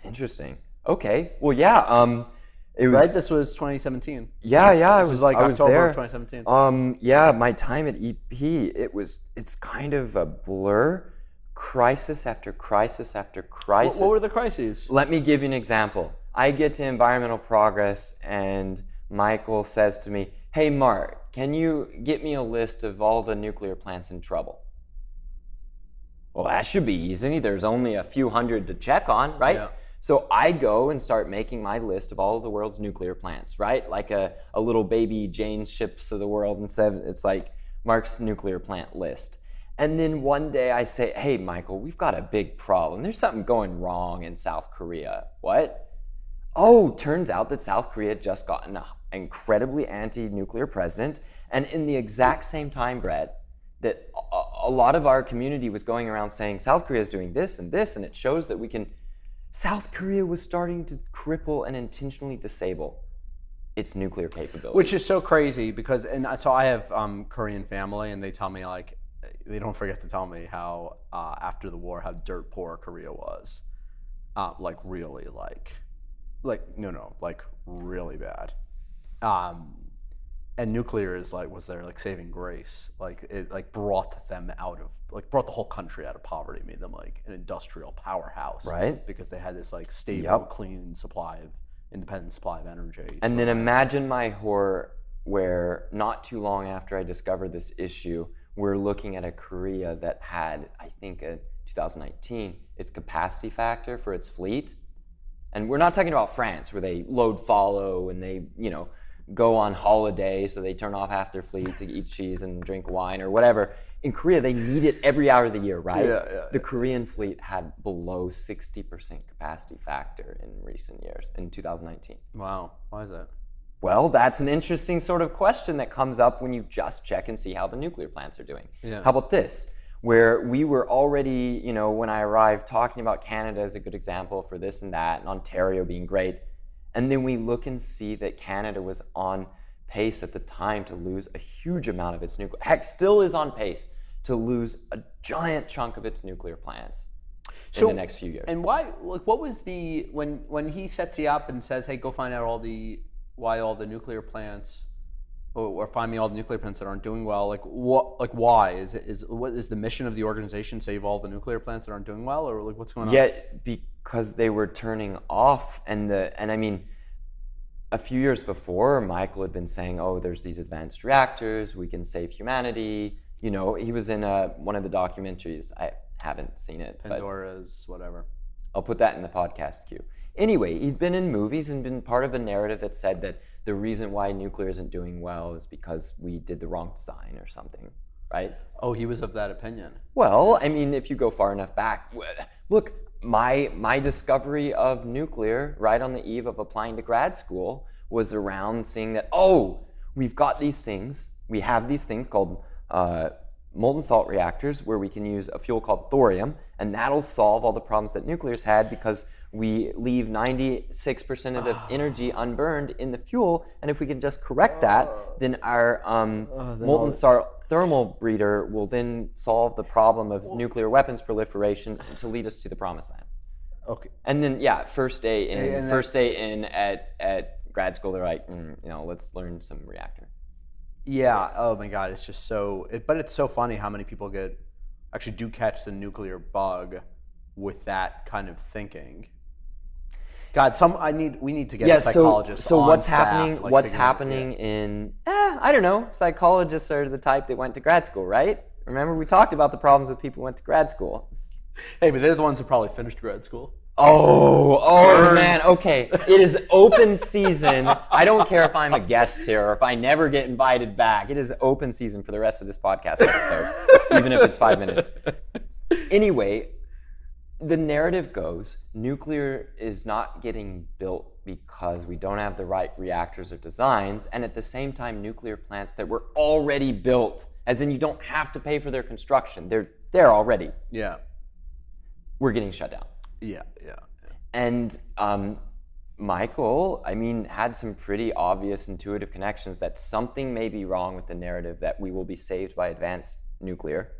Interesting. Okay. Well, yeah. It was, right? This was 2017. Yeah. This was like October of 2017. Yeah, my time at EP, it's kind of a blur. Crisis after crisis after crisis. What were the crises? Let me give you an example. I get to Environmental Progress and Michael says to me, "Hey Mark, can you get me a list of all the nuclear plants in trouble?" Well, that should be easy. There's only a few hundred to check on, right? Yeah. So I go and start making my list of all of the world's nuclear plants, right? Like a little baby Jane ships of the world, and it's like Mark's nuclear plant list. And then one day I say, "Hey, Michael, we've got a big problem. There's something going wrong in South Korea." "What?" "Oh, turns out that South Korea had just gotten an incredibly anti-nuclear president. And in the exact same time, Brett, that a lot of our community was going around saying, South Korea is doing this, and it shows that we can... South Korea was starting to cripple and intentionally disable its nuclear capability. Which is so crazy because, so I have Korean family, and they tell me, like, they don't forget to tell me how after the war, how dirt poor Korea was. like really like really bad. And nuclear was their saving grace. Like it brought them brought the whole country out of poverty, made them like an industrial powerhouse. Right. Because they had this stable, Yep. clean independent supply of energy. And then imagine my horror where not too long after I discovered this issue, we're looking at a Korea that had, I think, in 2019, its capacity factor for its fleet. And we're not talking about France, where they load follow and they, go on holiday, so they turn off half their fleet to eat cheese and drink wine or whatever. In Korea, they need it every hour of the year, right? The Korean fleet had below 60% capacity factor in recent years, in 2019. Wow, why is that? Well, that's an interesting sort of question that comes up when you just check and see how the nuclear plants are doing. Yeah. How about this? Where we were already, when I arrived, talking about Canada as a good example for this and that, and Ontario being great. And then we look and see that Canada was on pace at the time to lose a huge amount of its nuclear, heck, still is on pace to lose a giant chunk of its nuclear plants in the next few years. And why, what was when he sets you up and says, hey, go find out why all the nuclear plants, or find me all the nuclear plants that aren't doing well, why? What is the mission of the organization, save all the nuclear plants that aren't doing well, or what's going on? Yeah, because they were turning off, and I mean, a few years before, Michael had been saying, oh, there's these advanced reactors, we can save humanity. He was in one of the documentaries. I haven't seen it. Pandora's whatever. I'll put that in the podcast queue. Anyway, he'd been in movies and been part of a narrative that said that the reason why nuclear isn't doing well is because we did the wrong design or something, right? Oh, he was of that opinion. Well, I mean, if you go far enough back, look, my discovery of nuclear right on the eve of applying to grad school was around seeing that, we've got these things. We have these things called molten salt reactors where we can use a fuel called thorium, and that'll solve all the problems that nuclear's had because we leave 96% of the energy unburned in the fuel, and if we can just correct that, then our molten salt thermal breeder will then solve the problem of nuclear weapons proliferation to lead us to the promised land. Okay. And then, first day in at grad school, they're like, let's learn some reactor. Yeah. Oh my God, it's just but it's so funny how many people actually do catch the nuclear bug with that kind of thinking. God, we need to get a psychologist. So on what's staff, happening? What's happening in? I don't know. Psychologists are the type that went to grad school, right? Remember, we talked about the problems with people who went to grad school. Hey, but they're the ones who probably finished grad school. Oh man. Okay, it is open season. I don't care if I'm a guest here or if I never get invited back. It is open season for the rest of this podcast episode, even if it's 5 minutes. Anyway. The narrative goes, nuclear is not getting built because we don't have the right reactors or designs, and at the same time, nuclear plants that were already built, as in you don't have to pay for their construction, they're there already. Yeah. We're getting shut down. Yeah. And Michael, had some pretty obvious intuitive connections that something may be wrong with the narrative that we will be saved by advanced nuclear.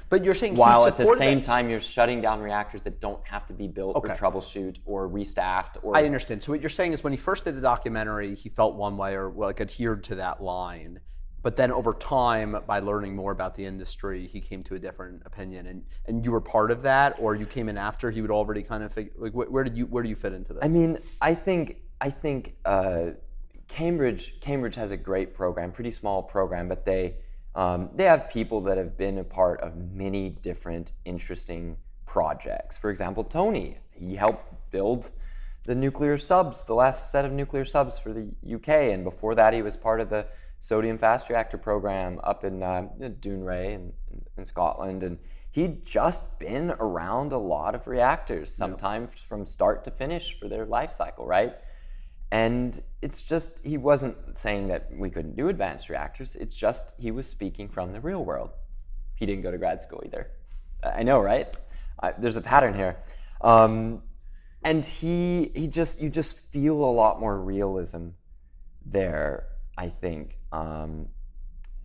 But you're saying while at the same time you're shutting down reactors that don't have to be built or troubleshoot or restaffed. I understand. So what you're saying is when he first did the documentary, he felt one way or adhered to that line. But then over time, by learning more about the industry, he came to a different opinion. And you were part of that, or you came in after he would already kind of figure, where do you fit into this? I think Cambridge has a great program, pretty small program, but they have people that have been a part of many different interesting projects. For example, Tony, he helped build the nuclear subs, the last set of nuclear subs for the UK, and before that he was part of the sodium fast reactor program up in Dounreay in Scotland, and he'd just been around a lot of reactors, sometimes from start to finish for their life cycle, right? And it's just, he wasn't saying that we couldn't do advanced reactors. It's just he was speaking from the real world. He didn't go to grad school either. I know, right? There's a pattern here. And you just feel a lot more realism there, I think.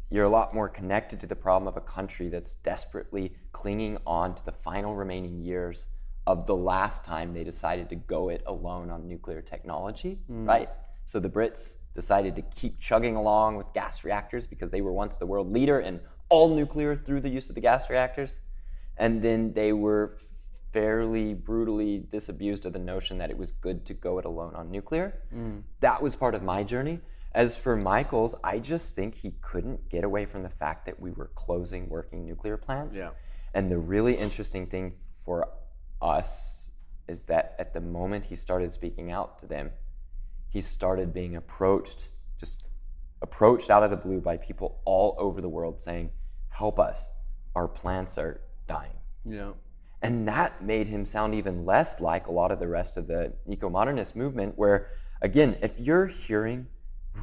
You're a lot more connected to the problem of a country that's desperately clinging on to the final remaining years of the last time they decided to go it alone on nuclear technology, right? So the Brits decided to keep chugging along with gas reactors because they were once the world leader in all nuclear through the use of the gas reactors. And then they were fairly brutally disabused of the notion that it was good to go it alone on nuclear. That was part of my journey. As for Michael's, I just think he couldn't get away from the fact that we were closing working nuclear plants. Yeah. And the really interesting thing for us is that at the moment he started speaking out to them, he started being approached out of the blue by people all over the world saying, help us, our plants are dying. Yeah. And that made him sound even less like a lot of the rest of the eco-modernist movement, where, again, if you're hearing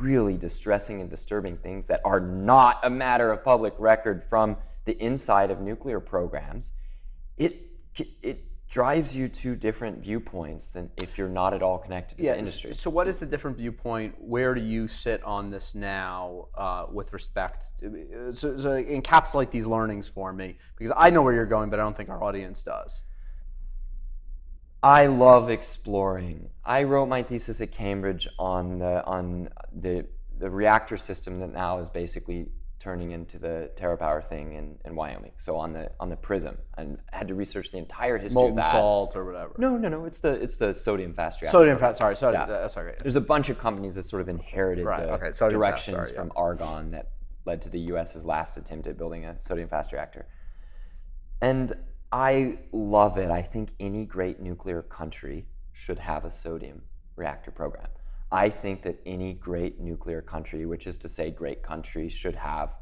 really distressing and disturbing things that are not a matter of public record from the inside of nuclear programs, it drives you to different viewpoints than if you're not at all connected to the industry. So what is the different viewpoint? Where do you sit on this now with respect? So encapsulate these learnings for me, because I know where you're going, but I don't think our audience does. I love exploring. I wrote my thesis at Cambridge on the reactor system that now is basically turning into the TerraPower thing in Wyoming. So on the PRISM, and I had to research the entire history Molten of that. salt or whatever. No. It's the sodium fast reactor. Sodium fast. Sorry. Yeah. Sorry. There's a bunch of companies that sort of inherited the directions from argon that led to the U.S.'s last attempt at building a sodium fast reactor. And I love it. I think any great nuclear country should have a sodium reactor program. I think that any great nuclear country, which is to say great countries, should have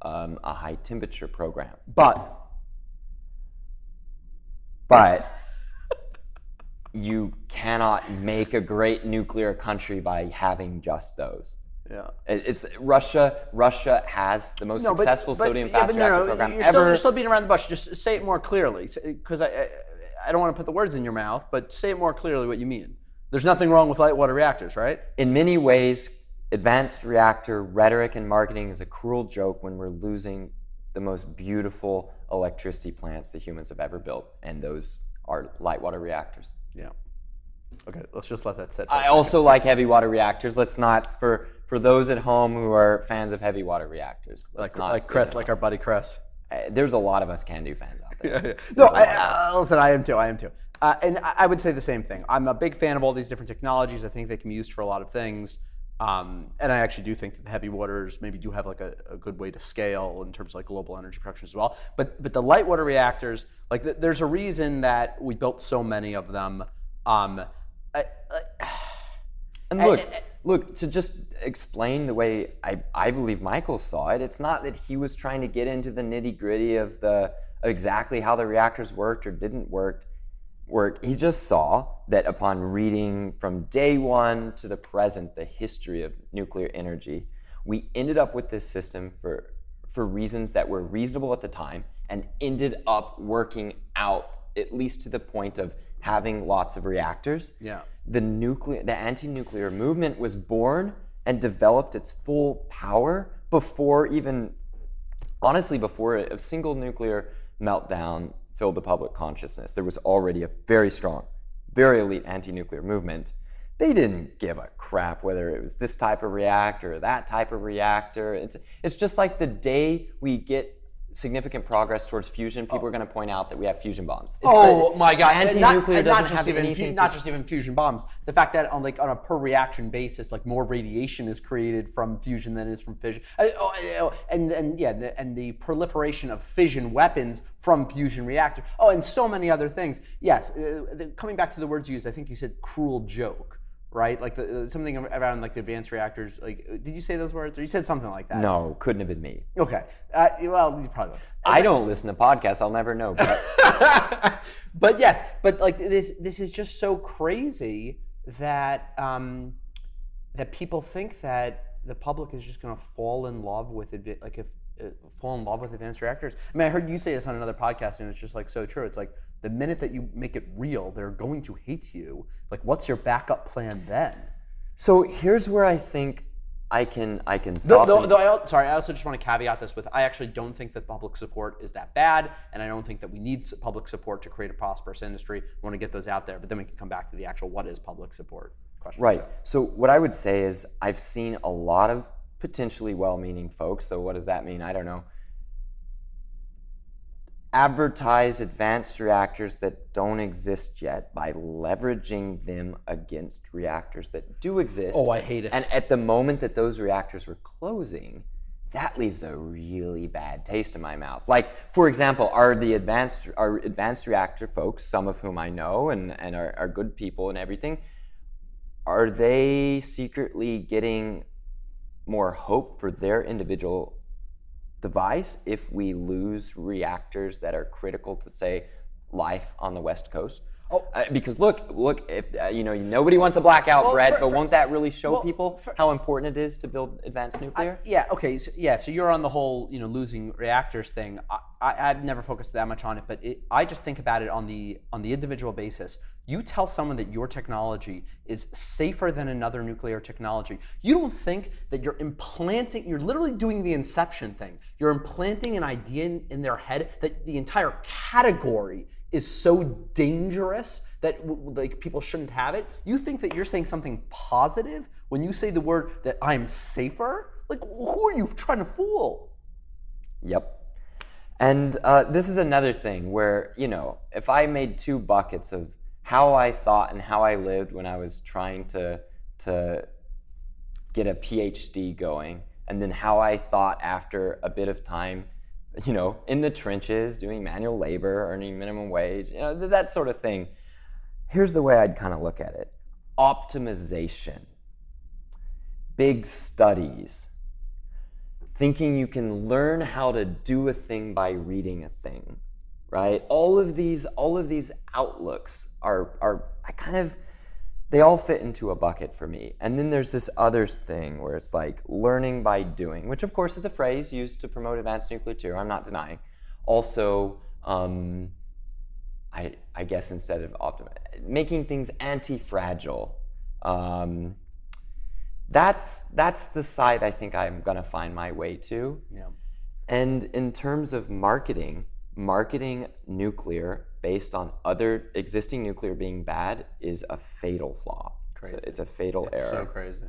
a high temperature program. But you cannot make a great nuclear country by having just those. Yeah. It's Russia. Russia has the most successful sodium fast reactor program ever. You're still beating around the bush. Just say it more clearly, because I don't want to put the words in your mouth, but say it more clearly what you mean. There's nothing wrong with light water reactors, right? In many ways, advanced reactor rhetoric and marketing is a cruel joke when we're losing the most beautiful electricity plants that humans have ever built, and those are light water reactors. Yeah. Okay, let's just let that sit. I also like heavy water reactors. Let's not, for those at home who are fans of heavy water reactors. Like Chris, like our buddy Chris. There's a lot of us can-do fans out there. Yeah. No, listen, I am too. And I would say the same thing. I'm a big fan of all these different technologies. I think they can be used for a lot of things. And I actually do think that the heavy waters maybe do have like a good way to scale in terms of like global energy production as well. But the light water reactors, like there's a reason that we built so many of them. And look, to just explain the way I believe Michael saw it, it's not that he was trying to get into the nitty-gritty of exactly how the reactors worked or didn't work. He just saw that upon reading from day one to the present the history of nuclear energy, we ended up with this system for reasons that were reasonable at the time and ended up working out, at least to the point of having lots of reactors. Yeah. The anti-nuclear movement was born and developed its full power before a single nuclear meltdown filled the public consciousness. There was already a very strong, very elite anti-nuclear movement. They didn't give a crap whether it was this type of reactor or that type of reactor. It's just like the day we get significant progress towards fusion, people are going to point out that we have fusion bombs. My God! Anti-nuclear doesn't have not just even fusion bombs. The fact that on a per reaction basis, like more radiation is created from fusion than is from fission, and the proliferation of fission weapons from fusion reactor. And so many other things. Yes, coming back to the words you used, I think you said cruel joke. Right, like something around like the advanced reactors. Like, did you say those words, or you said something like that? No, couldn't have been me. Okay, well, you probably. I don't listen to podcasts. I'll never know. But, but yes, but like this is just so crazy that that people think that the public is just going to fall in love with advanced reactors. I mean, I heard you say this on another podcast, and it's just like so true. It's like the minute that you make it real, they're going to hate you. Like, what's your backup plan then? So here's where I think I can soften. I also just want to caveat this with, I actually don't think that public support is that bad, and I don't think that we need public support to create a prosperous industry. I want to get those out there, but then we can come back to the actual what is public support question. Right. So what I would say is I've seen a lot of potentially well-meaning folks, so what does that mean? I don't know. Advertise advanced reactors that don't exist yet by leveraging them against reactors that do exist. Oh, I hate it. And at the moment that those reactors were closing, that leaves a really bad taste in my mouth. Like, for example, are advanced reactor folks, some of whom I know and are good people and everything, are they secretly getting more hope for their individual device if we lose reactors that are critical to, say, life on the West Coast? Because look, if nobody wants a blackout, Brett, but won't that really show people how important it is to build advanced nuclear? Okay. So you're on the whole, losing reactors thing. I've never focused that much on it, but I just think about it on the individual basis. You tell someone that your technology is safer than another nuclear technology. You don't think that you're literally doing the Inception thing. You're implanting an idea in their head that the entire category is so dangerous that people shouldn't have it. You think that you're saying something positive when you say the word that I'm safer? Like, who are you trying to fool? Yep. And this is another thing where, if I made two buckets of how I thought and how I lived when I was trying to get a PhD going, and then how I thought after a bit of time, in the trenches, doing manual labor, earning minimum wage, that sort of thing. Here's the way I'd kind of look at it. Optimization, big studies, thinking you can learn how to do a thing by reading a thing, right? All of these outlooks they all fit into a bucket for me. And then there's this other thing where it's like learning by doing, which of course is a phrase used to promote advanced nuclear too, I'm not denying. Also, I guess instead of making things anti-fragile. That's the side I think I'm gonna find my way to. Yeah. And in terms of marketing nuclear based on other existing nuclear being bad is a fatal flaw. Crazy. So it's a fatal error. So crazy.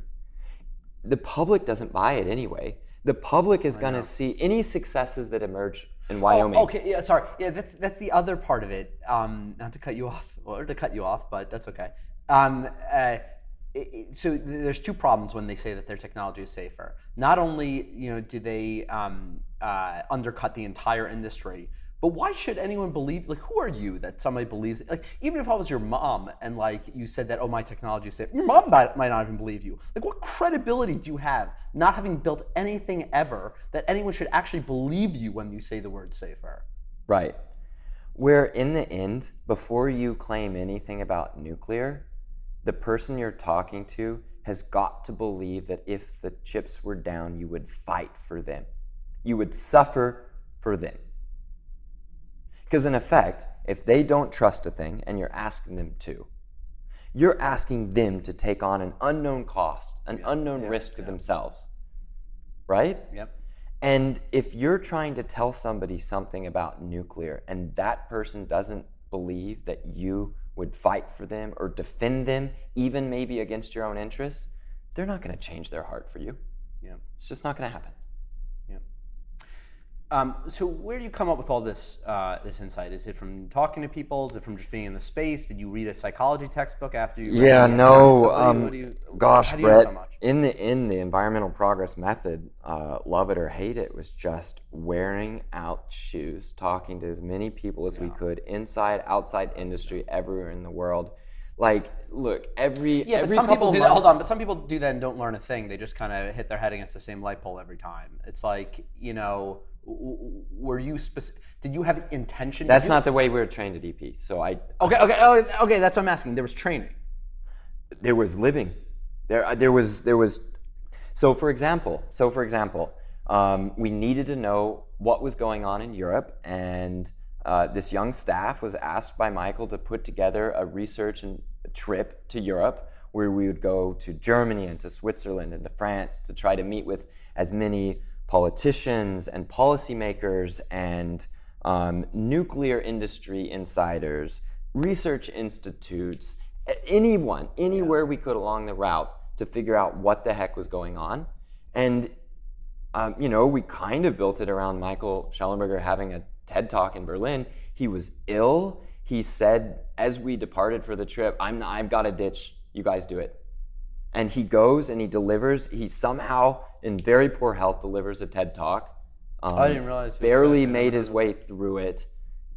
The public doesn't buy it anyway. The public is going to see any successes that emerge in Wyoming. Okay, yeah, sorry. Yeah, that's the other part of it. Not to cut you off, but that's okay. So there's two problems when they say that their technology is safer. Not only do they undercut the entire industry, but why should anyone believe? Like, who are you that somebody believes? Like, even if I was your mom and you said that, oh, my technology is safe, your mom might not even believe you. Like, what credibility do you have, not having built anything ever, that anyone should actually believe you when you say the word safer? Right. Where in the end, before you claim anything about nuclear, the person you're talking to has got to believe that if the chips were down, you would fight for them. You would suffer for them. Because in effect, if they don't trust a thing and you're asking them to, you're asking them to take on an unknown cost, an unknown risk to themselves, right? Yep. And if you're trying to tell somebody something about nuclear and that person doesn't believe that you would fight for them or defend them, even maybe against your own interests, they're not going to change their heart for you. Yeah. It's just not going to happen. So where do you come up with all this insight? Is it from talking to people? Is it from just being in the space? Did you read a psychology textbook after you? Yeah, no. Gosh, Brett, so much? in the environmental progress method, love it or hate it, was just wearing out shoes, talking to as many people as we could, inside, outside industry, everywhere in the world. Like, look, every some people do that. months- Hold on, but some people do that and don't learn a thing. They just kind of hit their head against the same light pole every time. It's like, were you did you have intention? That's not the way we were trained at EP. So Okay. That's what I'm asking. There was training. There was living. There was. So for example, we needed to know what was going on in Europe, and this young staff was asked by Michael to put together a research and trip to Europe where we would go to Germany and to Switzerland and to France to try to meet with as many politicians and policymakers and nuclear industry insiders, research institutes, anyone, anywhere we could along the route to figure out what the heck was going on. And we kind of built it around Michael Shellenberger having a TED Talk in Berlin. He was ill. He said, as we departed for the trip, I've got a ditch. You guys do it. And he goes and he delivers. He somehow, in very poor health, delivers a TED Talk. I didn't realize. Barely made his way through it.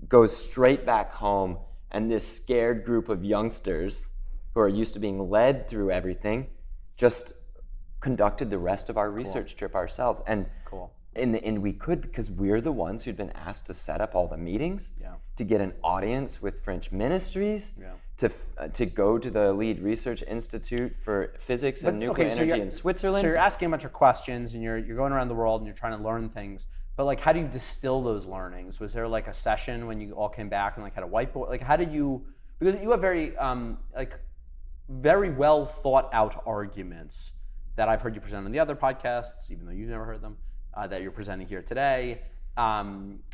Goes straight back home. And this scared group of youngsters who are used to being led through everything just conducted the rest of our research trip ourselves. And in the end, we could, because we're the ones who'd been asked to set up all the meetings, to get an audience with French ministries, to go to the lead research institute for physics and nuclear energy in Switzerland. So you're asking a bunch of questions, and you're going around the world, and you're trying to learn things. But like, how do you distill those learnings? Was there like a session when you all came back and like had a whiteboard? Like, how did you? Because you have very very well thought out arguments that I've heard you present on the other podcasts, even though you've never heard them, that you're presenting here today. I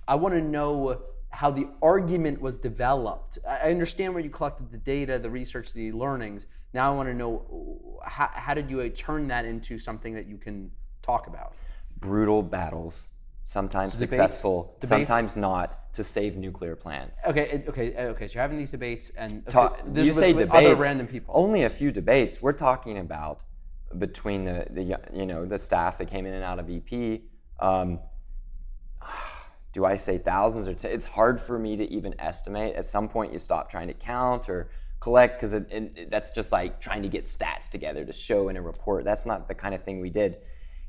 want to know how the argument was developed. I understand where you collected the data, the research, the learnings. Now I want to know how did you turn that into something that you can talk about? Brutal battles, sometimes successful, sometimes not, to save nuclear plants. Okay. So you're having these debates, and you say debates, other random people. Only a few debates. We're talking about between the staff that came in and out of EP. Do I say thousands or it's hard for me to even estimate. At some point you stop trying to count or collect, because that's just like trying to get stats together to show in a report. That's not the kind of thing we did.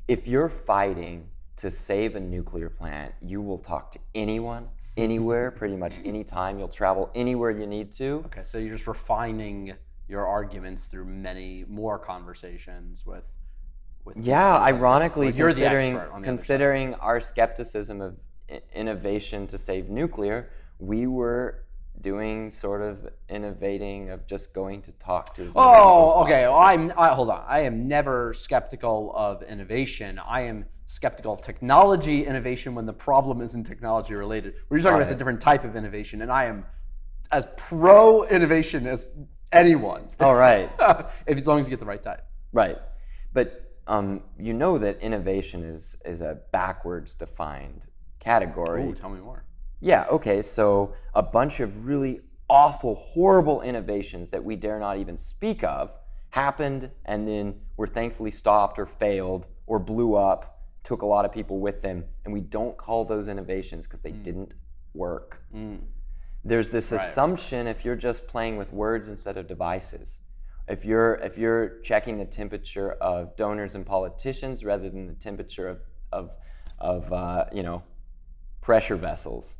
If you're fighting to save a nuclear plant, you will talk to anyone, anywhere, pretty much anytime. You'll travel anywhere you need to. Okay, so you're just refining your arguments through many more conversations with ironically, well, considering our skepticism of innovation to save nuclear, we were doing sort of innovating of just going to talk to as many people as okay. possible. Hold on. I am never skeptical of innovation. I am skeptical of technology innovation when the problem isn't technology related. What you're talking about is a different type of innovation, and I am as pro innovation as anyone. All right. As long as you get the right type. Right. But you know that innovation is a backwards defined category. Ooh, tell me more. Yeah, okay, so a bunch of really awful, horrible innovations that we dare not even speak of happened and then were thankfully stopped or failed or blew up, took a lot of people with them, and we don't call those innovations because they didn't work. There's this assumption, if you're just playing with words instead of devices, if you're checking the temperature of donors and politicians rather than the temperature of pressure vessels,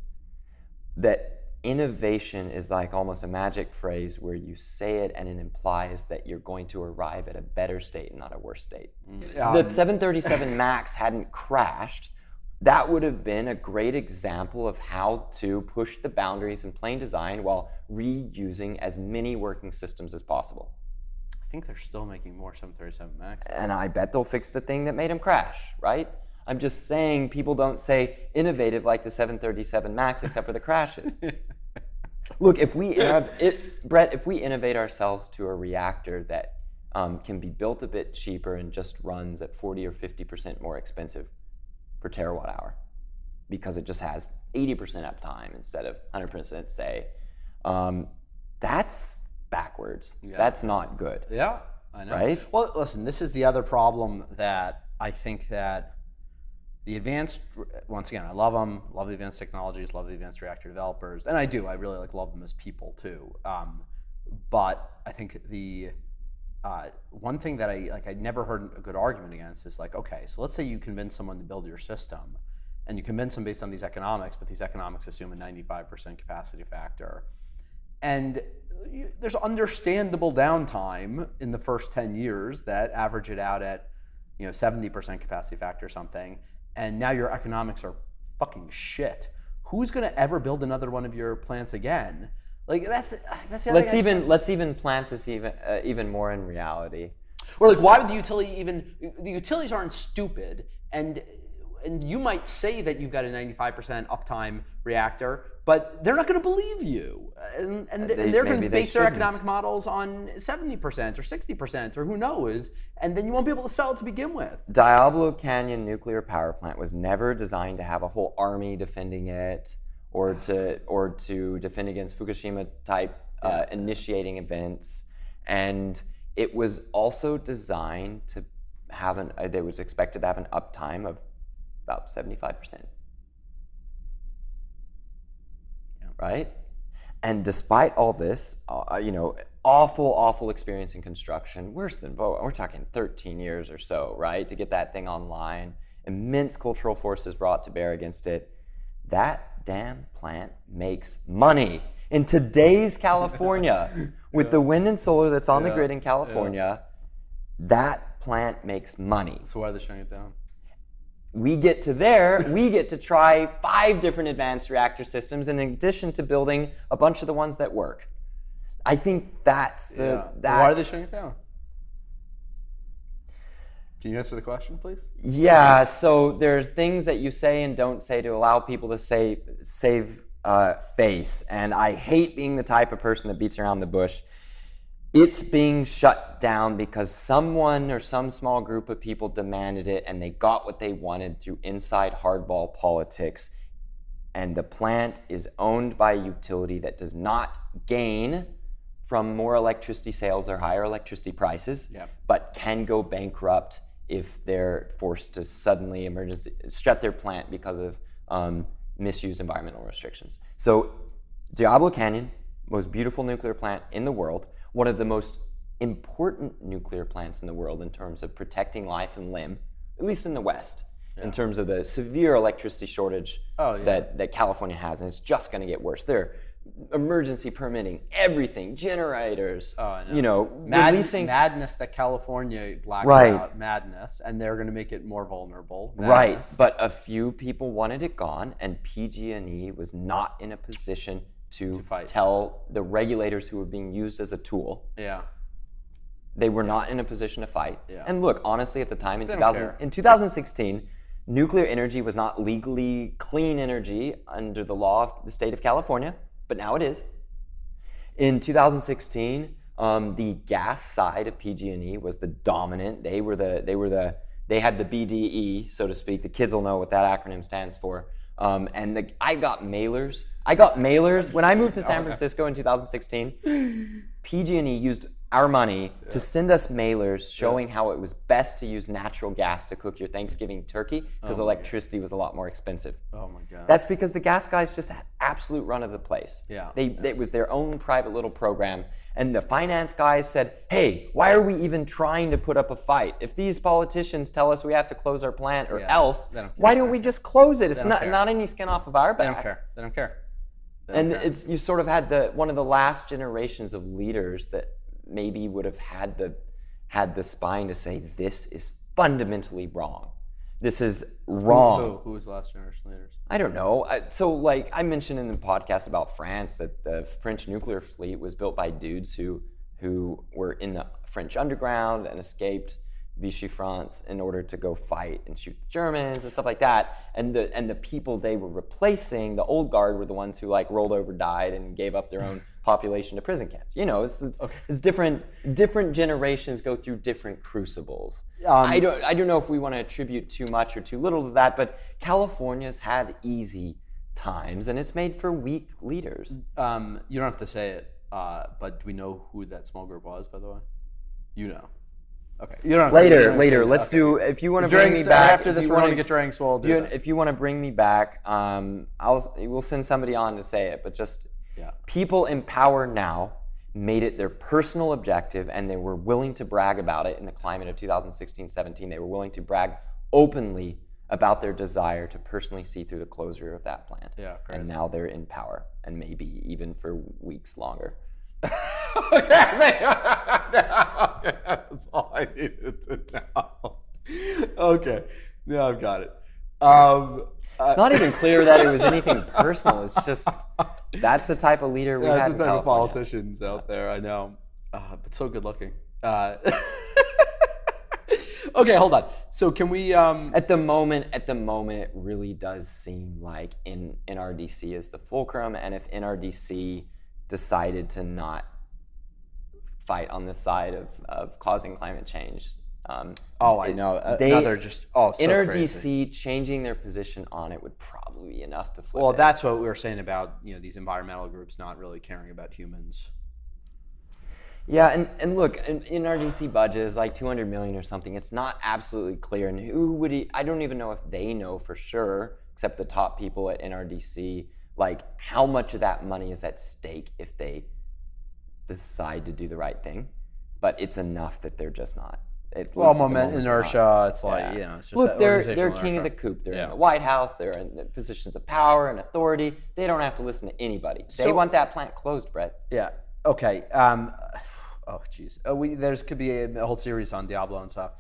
that innovation is like almost a magic phrase where you say it and it implies that you're going to arrive at a better state, not a worse state. The 737 MAX hadn't crashed. That would have been a great example of how to push the boundaries in plane design while reusing as many working systems as possible. I think they're still making more 737 MAX. And I bet they'll fix the thing that made them crash, right? I'm just saying people don't say innovative like the 737 MAX except for the crashes. Look, if we innovate ourselves to a reactor that can be built a bit cheaper and just runs at 40 or 50% more expensive per terawatt hour, because it just has 80% uptime instead of 100%, say, that's backwards. Yeah. That's not good. Yeah, I know. Right? Well, listen, this is the other problem that I think that the advanced, once again, I love them, love the advanced technologies, love the advanced reactor developers, and I really love them as people too. But I think the one thing that I never heard a good argument against is like, okay, so let's say you convince someone to build your system, and you convince them based on these economics, but these economics assume a 95% capacity factor, and there's understandable downtime in the first 10 years that average it out at 70% capacity factor or something. And now your economics are fucking shit. Who's going to ever build another one of your plants again? Like that's the other thing Let's even plant this even more in reality. Or like, why would the utilities aren't stupid, and you might say that you've got a 95% uptime reactor, but they're not going to believe you, and they're going to base their economic models on 70% or 60% or who knows, and then you won't be able to sell it to begin with. Diablo Canyon nuclear power plant was never designed to have a whole army defending it, or to defend against Fukushima type initiating events, and it was also designed to have they was expected to have an uptime of about 75%. Yeah. Right? And despite all this, awful experience in construction, worse than we're talking 13 years or so, right, to get that thing online, immense cultural forces brought to bear against it, that damn plant makes money. In today's California, with the wind and solar that's on the grid in California, that plant makes money. So why are they shutting it down? We get to try 5 different advanced reactor systems in addition to building a bunch of the ones that work. I think that's Why are they shutting it down? Can you answer the question, please? Yeah, so there's things that you say and don't say to allow people to save face, and I hate being the type of person that beats around the bush. It's being shut down because someone or some small group of people demanded it, and they got what they wanted through inside hardball politics. And the plant is owned by a utility that does not gain from more electricity sales or higher electricity prices, but can go bankrupt if they're forced to suddenly shut their plant because of misused environmental restrictions. So Diablo Canyon, most beautiful nuclear plant in the world, one of the most important nuclear plants in the world in terms of protecting life and limb, at least in the West, in terms of the severe electricity shortage that California has, and it's just going to get worse. They're emergency permitting everything, generators, releasing madness that California blacked out, madness, and they're going to make it more vulnerable. Madness. Right, but a few people wanted it gone, and PG&E was not in a position to tell the regulators who were being used as a tool. Yeah. They were not in a position to fight. Yeah. And look, honestly, at the time, in 2016, nuclear energy was not legally clean energy under the law of the state of California, but now it is. In 2016, the gas side of PG&E was the dominant. They had the BDE, so to speak. The kids will know what that acronym stands for. I got mailers. When I moved to San Francisco in 2016. PG&E used our money to send us mailers showing how it was best to use natural gas to cook your Thanksgiving turkey because electricity was a lot more expensive. Oh my God. That's because the gas guys just had absolute run of the place. Yeah. It was their own private little program. And the finance guys said, hey, why are we even trying to put up a fight? If these politicians tell us we have to close our plant or else, why don't we just close it? It's not any skin off of our back. They don't care. You sort of had one of the last generations of leaders that maybe would have had the spine to say, this is fundamentally wrong. This is wrong. Who was the last generation leaders? I don't know. So I mentioned in the podcast about France that the French nuclear fleet was built by dudes who were in the French underground and escaped Vichy France in order to go fight and shoot the Germans and stuff like that. And the people they were replacing, the old guard, were the ones who rolled over, died, and gave up their own population to prison camps. It's different generations go through different crucibles. I don't know if we want to attribute too much or too little to that, but California's had easy times, and it's made for weak leaders. You don't have to say it, but do we know who that small group was, by the way? You know. Okay. You don't later. Let's do. If you want to bring me back after this, we're going to get Drang Swole. If you want to bring me back, we'll send somebody on to say it. But just people in power now made it their personal objective, and they were willing to brag about it in the climate of 2016-17. They were willing to brag openly about their desire to personally see through the closure of that plant. Yeah, crazy. And now they're in power, and maybe even for weeks longer. That's all I needed to know. Okay, now I've got it. It's not even clear that it was anything personal. It's just That's the type of leader we That's have the in type of California. politicians out there. I know, but so good looking. Okay, hold on. So can we? At the moment, it really does seem like NRDC is the fulcrum, and if NRDC decided to not fight on the side of causing climate change, I know. They- They're just so NRDC crazy. changing their position on it would probably be enough to flip Well, it. that's what we were saying about these environmental groups not really caring about humans. Yeah, and look, an NRDC budget is like 200 million or something. It's not absolutely clear, and who would he? I don't even know if they know for sure, except the top people at NRDC, like how much of that money is at stake if they decide to do the right thing. But it's enough that they're just not. Well, inertia. It's like it's just look, that they're organizational king of the inertia. coop. They're Yeah. in the White House. They're in the positions of power and authority. They don't have to listen to anybody. They So- want that plant closed, Brett. Yeah. Okay. Oh, geez. There's could be a whole series on Diablo and stuff.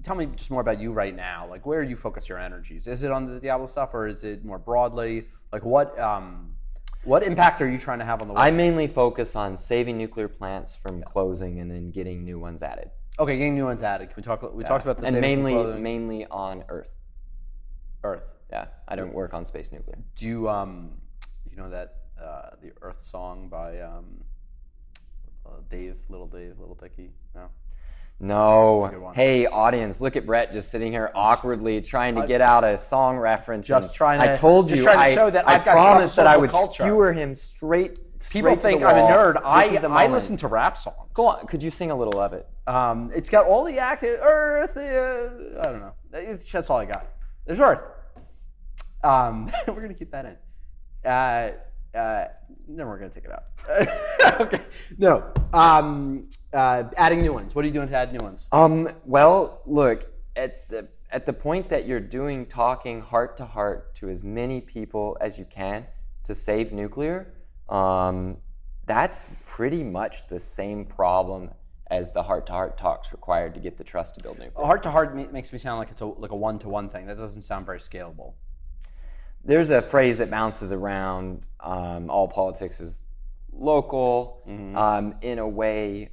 Tell me just more about you right now. Like, where do you focus your energies? Is it on the Diablo stuff, or is it more broadly? Like, what impact are you trying to have on the world? I mainly focus on saving nuclear plants from closing and then getting new ones added. Okay, getting new ones added. Can we talk? We talked about the And saving from mainly clothing. mainly on Earth. Earth. Yeah, I don't work on space nuclear. Do you you know that the Earth song by Little Dicky? No. No. That's a good one. Hey, audience, look at Brett just sitting here awkwardly trying to get out a song reference. Just and trying I to- told just you, trying to show that I I've got promised that I social would culture. skewer him straight People to think the I'm a wall. nerd. This is the I moment. listen to rap songs. Go on, could you sing a little of it? It's got all the active Earth. I don't know. That's all I got. There's Earth. We're gonna keep that in. Then we're gonna take it out. Okay. No. Adding new ones. What are you doing to add new ones? Well, look, at the point that you're talking heart to heart to as many people as you can to save nuclear, that's pretty much the same problem as the heart-to-heart talks required to get the trust to build nuclear. Heart to heart makes me sound like it's a one-to-one thing. That doesn't sound very scalable. There's a phrase that bounces around, all politics is local. In a way,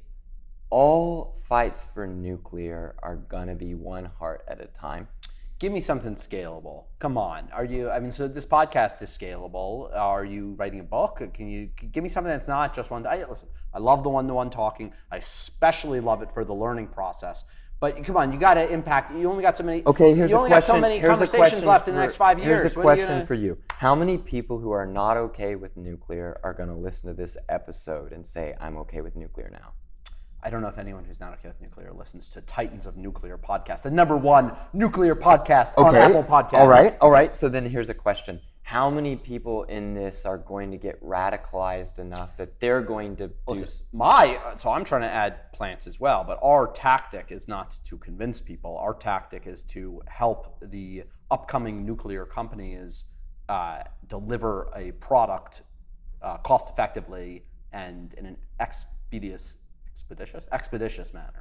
all fights for nuclear are gonna be one heart at a time. Give me something scalable. Come on. So this podcast is scalable. Are you writing a book? Can you give me something that's not just one? Listen, I love the one-to-one talking. I especially love it for the learning process. But come on, you got to impact. You only got so many. Okay, here's you a only question. got so many Here's a conversations question left in the next 5 years. Here's a What are you question gonna- for you. How many people who are not okay with nuclear are going to listen to this episode and say, I'm okay with nuclear now? I don't know if anyone who's not okay with nuclear listens to Titans of Nuclear podcast, the #1 nuclear podcast on Apple Podcasts. All right. So then here's a question. How many people in this are going to get radicalized enough that they're going to do... So I'm trying to add plants as well, but our tactic is not to convince people. Our tactic is to help the upcoming nuclear companies deliver a product cost effectively and in an expeditious manner.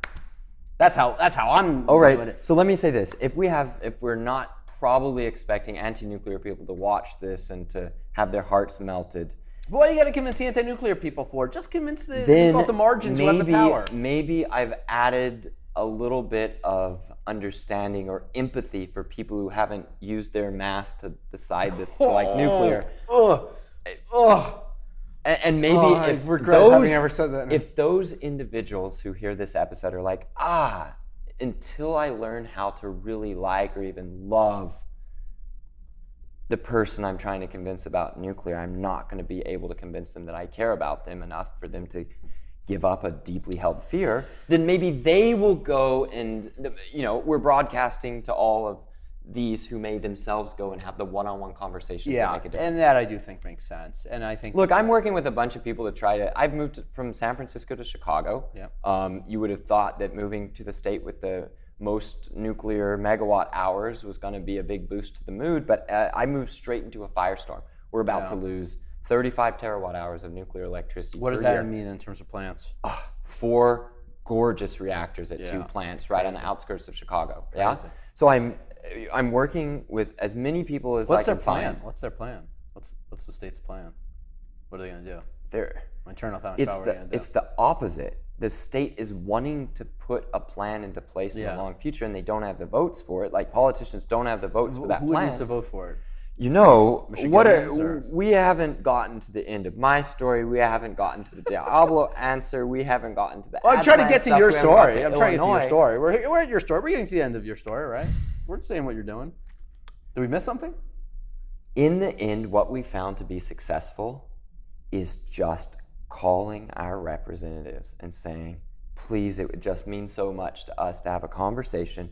That's how I'm All right. doing it. So let me say this: if we're not probably expecting anti-nuclear people to watch this and to have their hearts melted, What are you going to convince the anti-nuclear people for? Just convince the then people at the margins who have the power. maybe I've added a little bit of understanding or empathy for people who haven't used their math to decide to like nuclear. And maybe I if regret having ever said that. if those individuals who hear this episode are like, until I learn how to really like or even love the person I'm trying to convince about nuclear, I'm not going to be able to convince them that I care about them enough for them to give up a deeply held fear, then maybe they will go and, we're broadcasting to all of these who may themselves go and have the one-on-one conversations that make a difference. And that I do think makes sense. And I think Look, I'm working with a bunch of people to I've moved from San Francisco to Chicago. Yeah. You would have thought that moving to the state with the most nuclear megawatt hours was going to be a big boost to the mood, but I moved straight into a firestorm. We're about to lose 35 terawatt hours of nuclear electricity what does per that year. mean in terms of plants? 4 gorgeous reactors at 2 plants right on the outskirts of Chicago. Yeah. So I'm working with as many people as I can find. What's their plan? What's the state's plan? What are they going to do? They're When turn off that much power, what are they going to do? It's the opposite. The state is wanting to put a plan into place in the long future, and they don't have the votes for it. Like politicians don't have the votes for that Who plan. needs to vote for it? You know, Michiganders, we haven't gotten to the end of my story. We haven't gotten to the Diablo answer. We haven't gotten to the. Well, I'm trying to get to your story. I'm trying to get to your Illinois. story. We're at your story. We're getting to the end of your story, right? We're saying what you're doing. Did we miss something? In the end, what we found to be successful is just calling our representatives and saying, please, it would just mean so much to us to have a conversation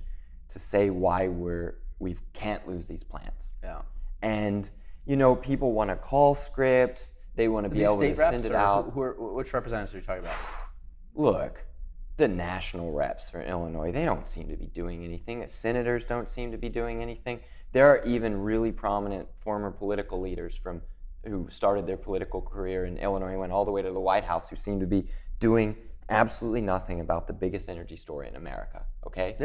to say why we can't lose these plants. Yeah. And, you know, people want to call scripts. They want to be able to send it out. Which representatives are you talking about? Look, the national reps for Illinois, they don't seem to be doing anything. The senators don't seem to be doing anything. There are even really prominent former political leaders who started their political career in Illinois, went all the way to the White House, who seem to be doing absolutely nothing about the biggest energy story in America, okay?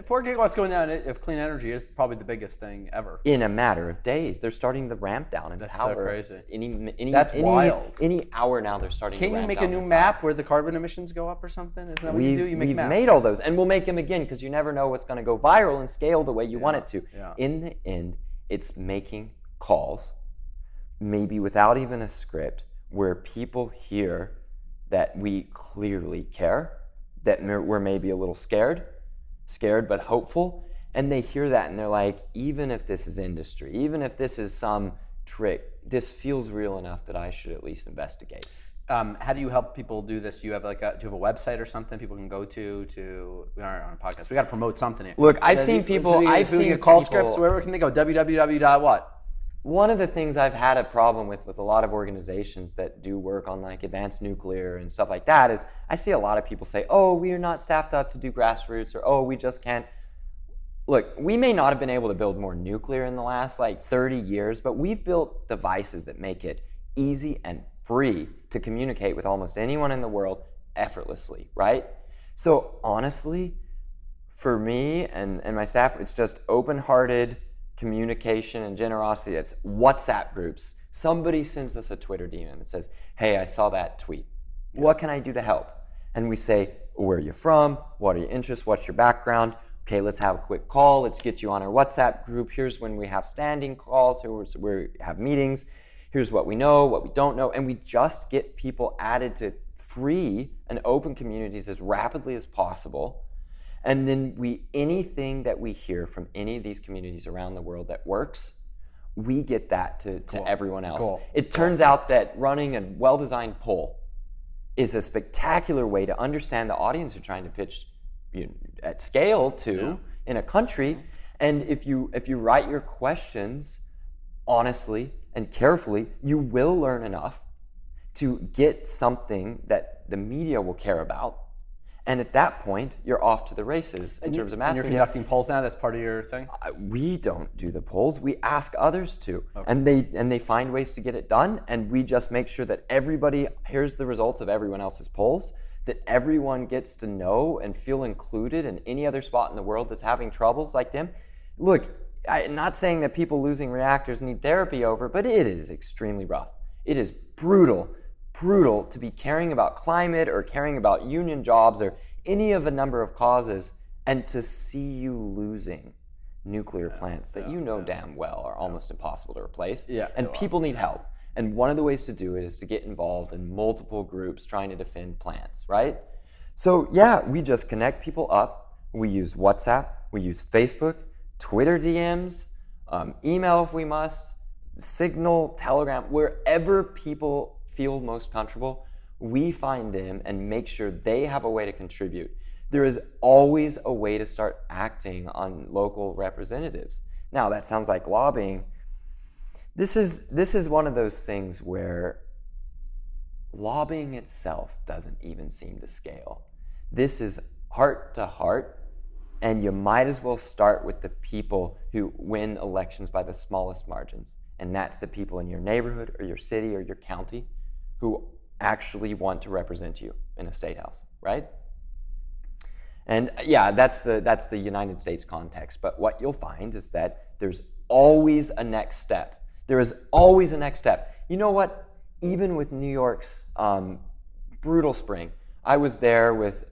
4 gigawatts going down of clean energy is probably the biggest thing ever. In a matter of days. They're starting the ramp down in power. That's so crazy. That's wild. Any hour now they're starting to ramp down. Can you make a new map where the carbon emissions go up or something? Isn't that what you do? You make We've maps. made all those, and we'll make them again because you never know what's going to go viral and scale the way you want it to. Yeah. In the end, it's making calls, maybe without even a script, where people hear that we clearly care, that we're maybe a little scared but hopeful, and they hear that and they're like, even if this is industry, even if this is some trick, this feels real enough that I should at least investigate. How do you help people do this? Do you have do you have a website or something people can go to? We are on a podcast. We got to promote something here. Look, I've seen people. Call scripts. Where can they go? www. what? One of the things I've had a problem with a lot of organizations that do work on like advanced nuclear and stuff like that is I see a lot of people say, oh, we are not staffed up to do grassroots, or oh, we just can't. Look, we may not have been able to build more nuclear in the last like 30 years, but we've built devices that make it easy and free to communicate with almost anyone in the world effortlessly, right? So honestly, for me and my staff, it's just open-hearted communication and generosity. It's WhatsApp groups. Somebody sends us a Twitter DM and says, hey, I saw that tweet. Yeah. What can I do to help? And we say, where are you from? What are your interests? What's your background? Okay, let's have a quick call. Let's get you on our WhatsApp group. Here's when we have standing calls. Here's where we have meetings. Here's what we know, what we don't know. And we just get people added to free and open communities as rapidly as possible. And then anything that we hear from any of these communities around the world that works, we get that to everyone else. Cool. It turns out that running a well-designed poll is a spectacular way to understand the audience you're trying to pitch at scale to in a country. And if you write your questions honestly and carefully, you will learn enough to get something that the media will care about. And at that point, you're off to the races in terms of mass media. And you're conducting polls now? That's part of your thing? We don't do the polls. We ask others to. Okay. And they find ways to get it done. And we just make sure that everybody hears the results of everyone else's polls, that everyone gets to know and feel included in any other spot in the world that's having troubles like them. Look, I'm not saying that people losing reactors need therapy over, but it is extremely rough. It is brutal to be caring about climate or caring about union jobs or any of a number of causes, and to see you losing nuclear plants that you know damn well are almost impossible to replace. And people need help. And one of the ways to do it is to get involved in multiple groups trying to defend plants, right? So yeah, we just connect people up. We use WhatsApp, we use Facebook, Twitter DMs, email if we must, Signal, Telegram, wherever people feel most comfortable, we find them and make sure they have a way to contribute. There is always a way to start acting on local representatives. Now, that sounds like lobbying. This is one of those things where lobbying itself doesn't even seem to scale. This is heart to heart, and you might as well start with the people who win elections by the smallest margins. And that's the people in your neighborhood or your city or your county who actually want to represent you in a state house, right? And yeah, that's the United States context. But what you'll find is that there's always a next step. There is always a next step. You know what? even with New York's brutal spring, I was there with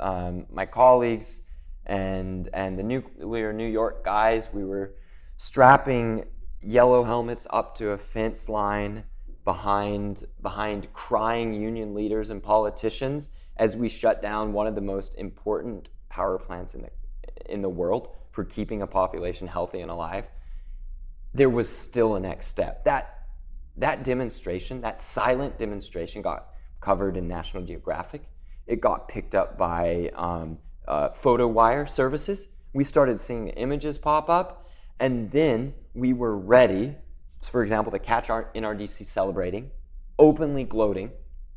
my colleagues and the Nuclear New York guys. We were strapping yellow helmets up to a fence line behind crying union leaders and politicians as we shut down one of the most important power plants in the world for keeping a population healthy and alive. There was still a next step. That demonstration, that silent demonstration, got covered in National Geographic. It got picked up by photo wire services. We started seeing images pop up, and then we were ready, for example, to catch our NRDC celebrating, openly gloating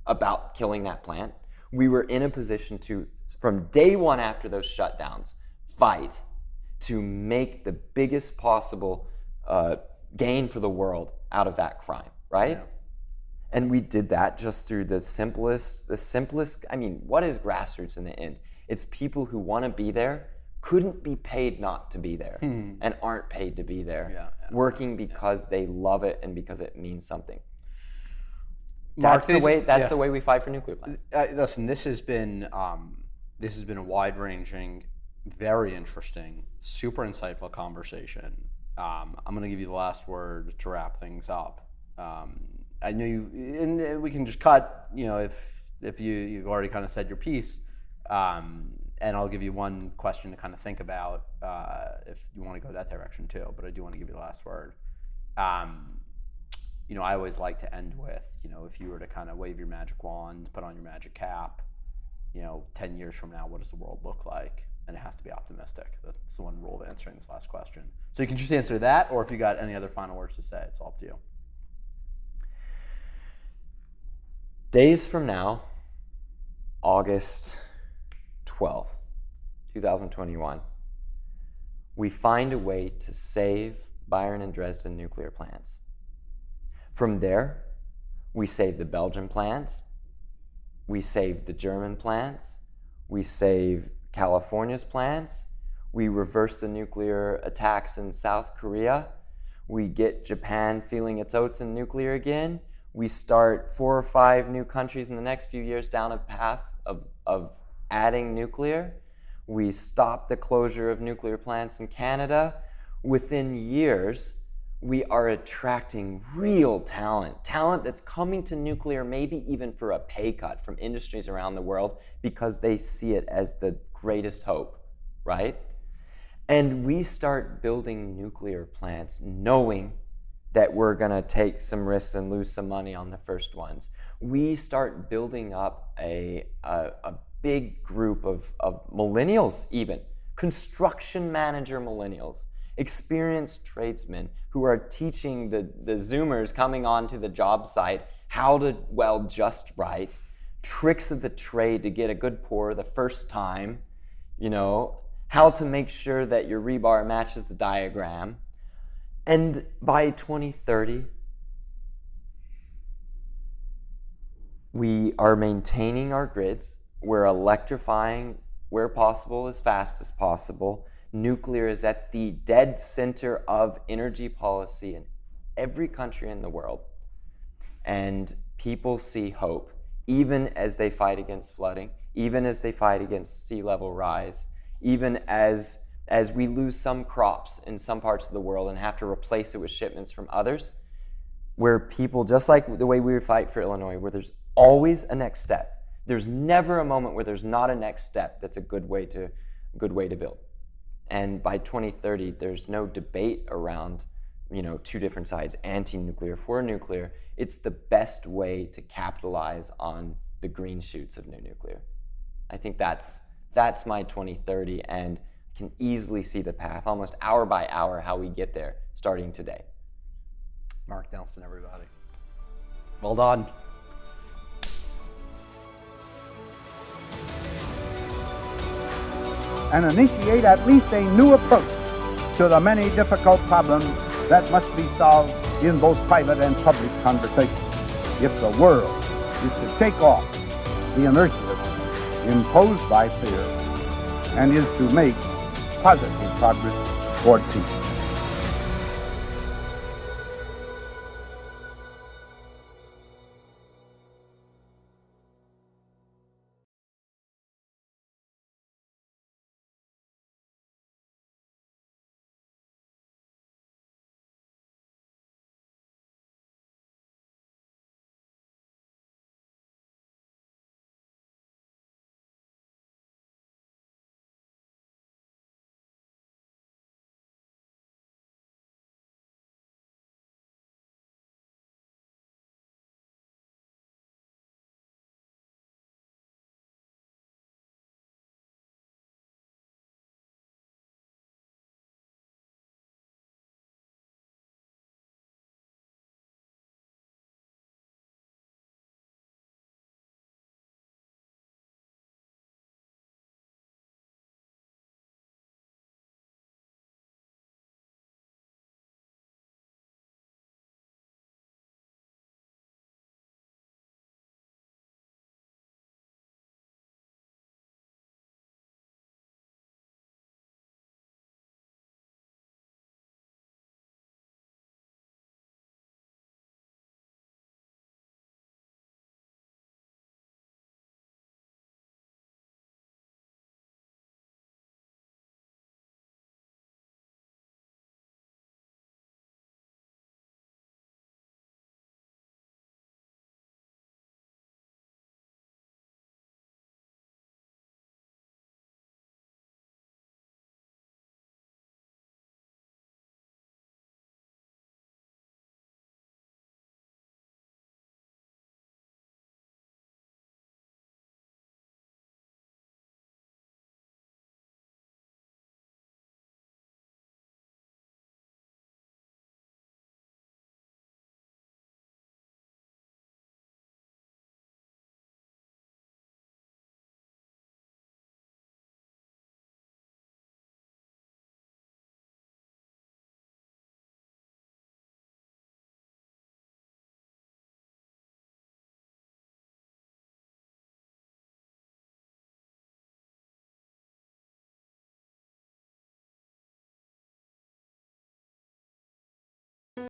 about killing that plant. We were in a position to, from day one after those shutdowns, fight to make the biggest possible gain for the world out of that crime, right? Yeah. And we did that just through the simplest, I mean, what is grassroots in the end? It's people who want to be there, couldn't be paid not to be there, and aren't paid to be there, working because they love it and because it means something. That's the way we fight for nuclear plants. Listen, this has been a wide-ranging, very interesting, super insightful conversation. I'm going to give you the last word to wrap things up. I know you, and we can just cut, if you've already kind of said your piece, and I'll give you one question to kind of think about if you want to go that direction too, but I do want to give you the last word. I always like to end with, if you were to kind of wave your magic wand, put on your magic cap, 10 years from now, what does the world look like? And it has to be optimistic. That's the one rule of answering this last question. So you can just answer that, or if you got any other final words to say, it's all up to you. Days from now, August 12th, 2021, we find a way to save Byron and Dresden nuclear plants. From there, we save the Belgian plants, we save the German plants, we save California's plants, we reverse the nuclear attacks in South Korea, we get Japan feeling its oats in nuclear again, we start 4 or 5 new countries in the next few years down a path of adding nuclear, we stop the closure of nuclear plants in Canada. Within years, we are attracting real talent that's coming to nuclear, maybe even for a pay cut from industries around the world because they see it as the greatest hope, right? And we start building nuclear plants knowing that we're gonna take some risks and lose some money on the first ones. We start building up a big group of millennials even, construction manager millennials, experienced tradesmen who are teaching the Zoomers coming onto the job site how to weld just right, tricks of the trade to get a good pour the first time, how to make sure that your rebar matches the diagram. And by 2030, we are maintaining our grids. We're electrifying where possible as fast as possible. Nuclear is at the dead center of energy policy in every country in the world. And people see hope, even as they fight against flooding, even as they fight against sea level rise, even as we lose some crops in some parts of the world and have to replace it with shipments from others, where people, just like the way we fight for Illinois, where there's always a next step. There's never a moment where there's not a next step that's a good way to build. And by 2030, there's no debate around, two different sides, anti-nuclear, for nuclear. It's the best way to capitalize on the green shoots of new nuclear. I think that's my 2030, and can easily see the path, almost hour by hour, how we get there, starting today. Mark Nelson, everybody. Well done. And initiate at least a new approach to the many difficult problems that must be solved in both private and public conversation if the world is to shake off the inertia imposed by fear and is to make positive progress toward peace.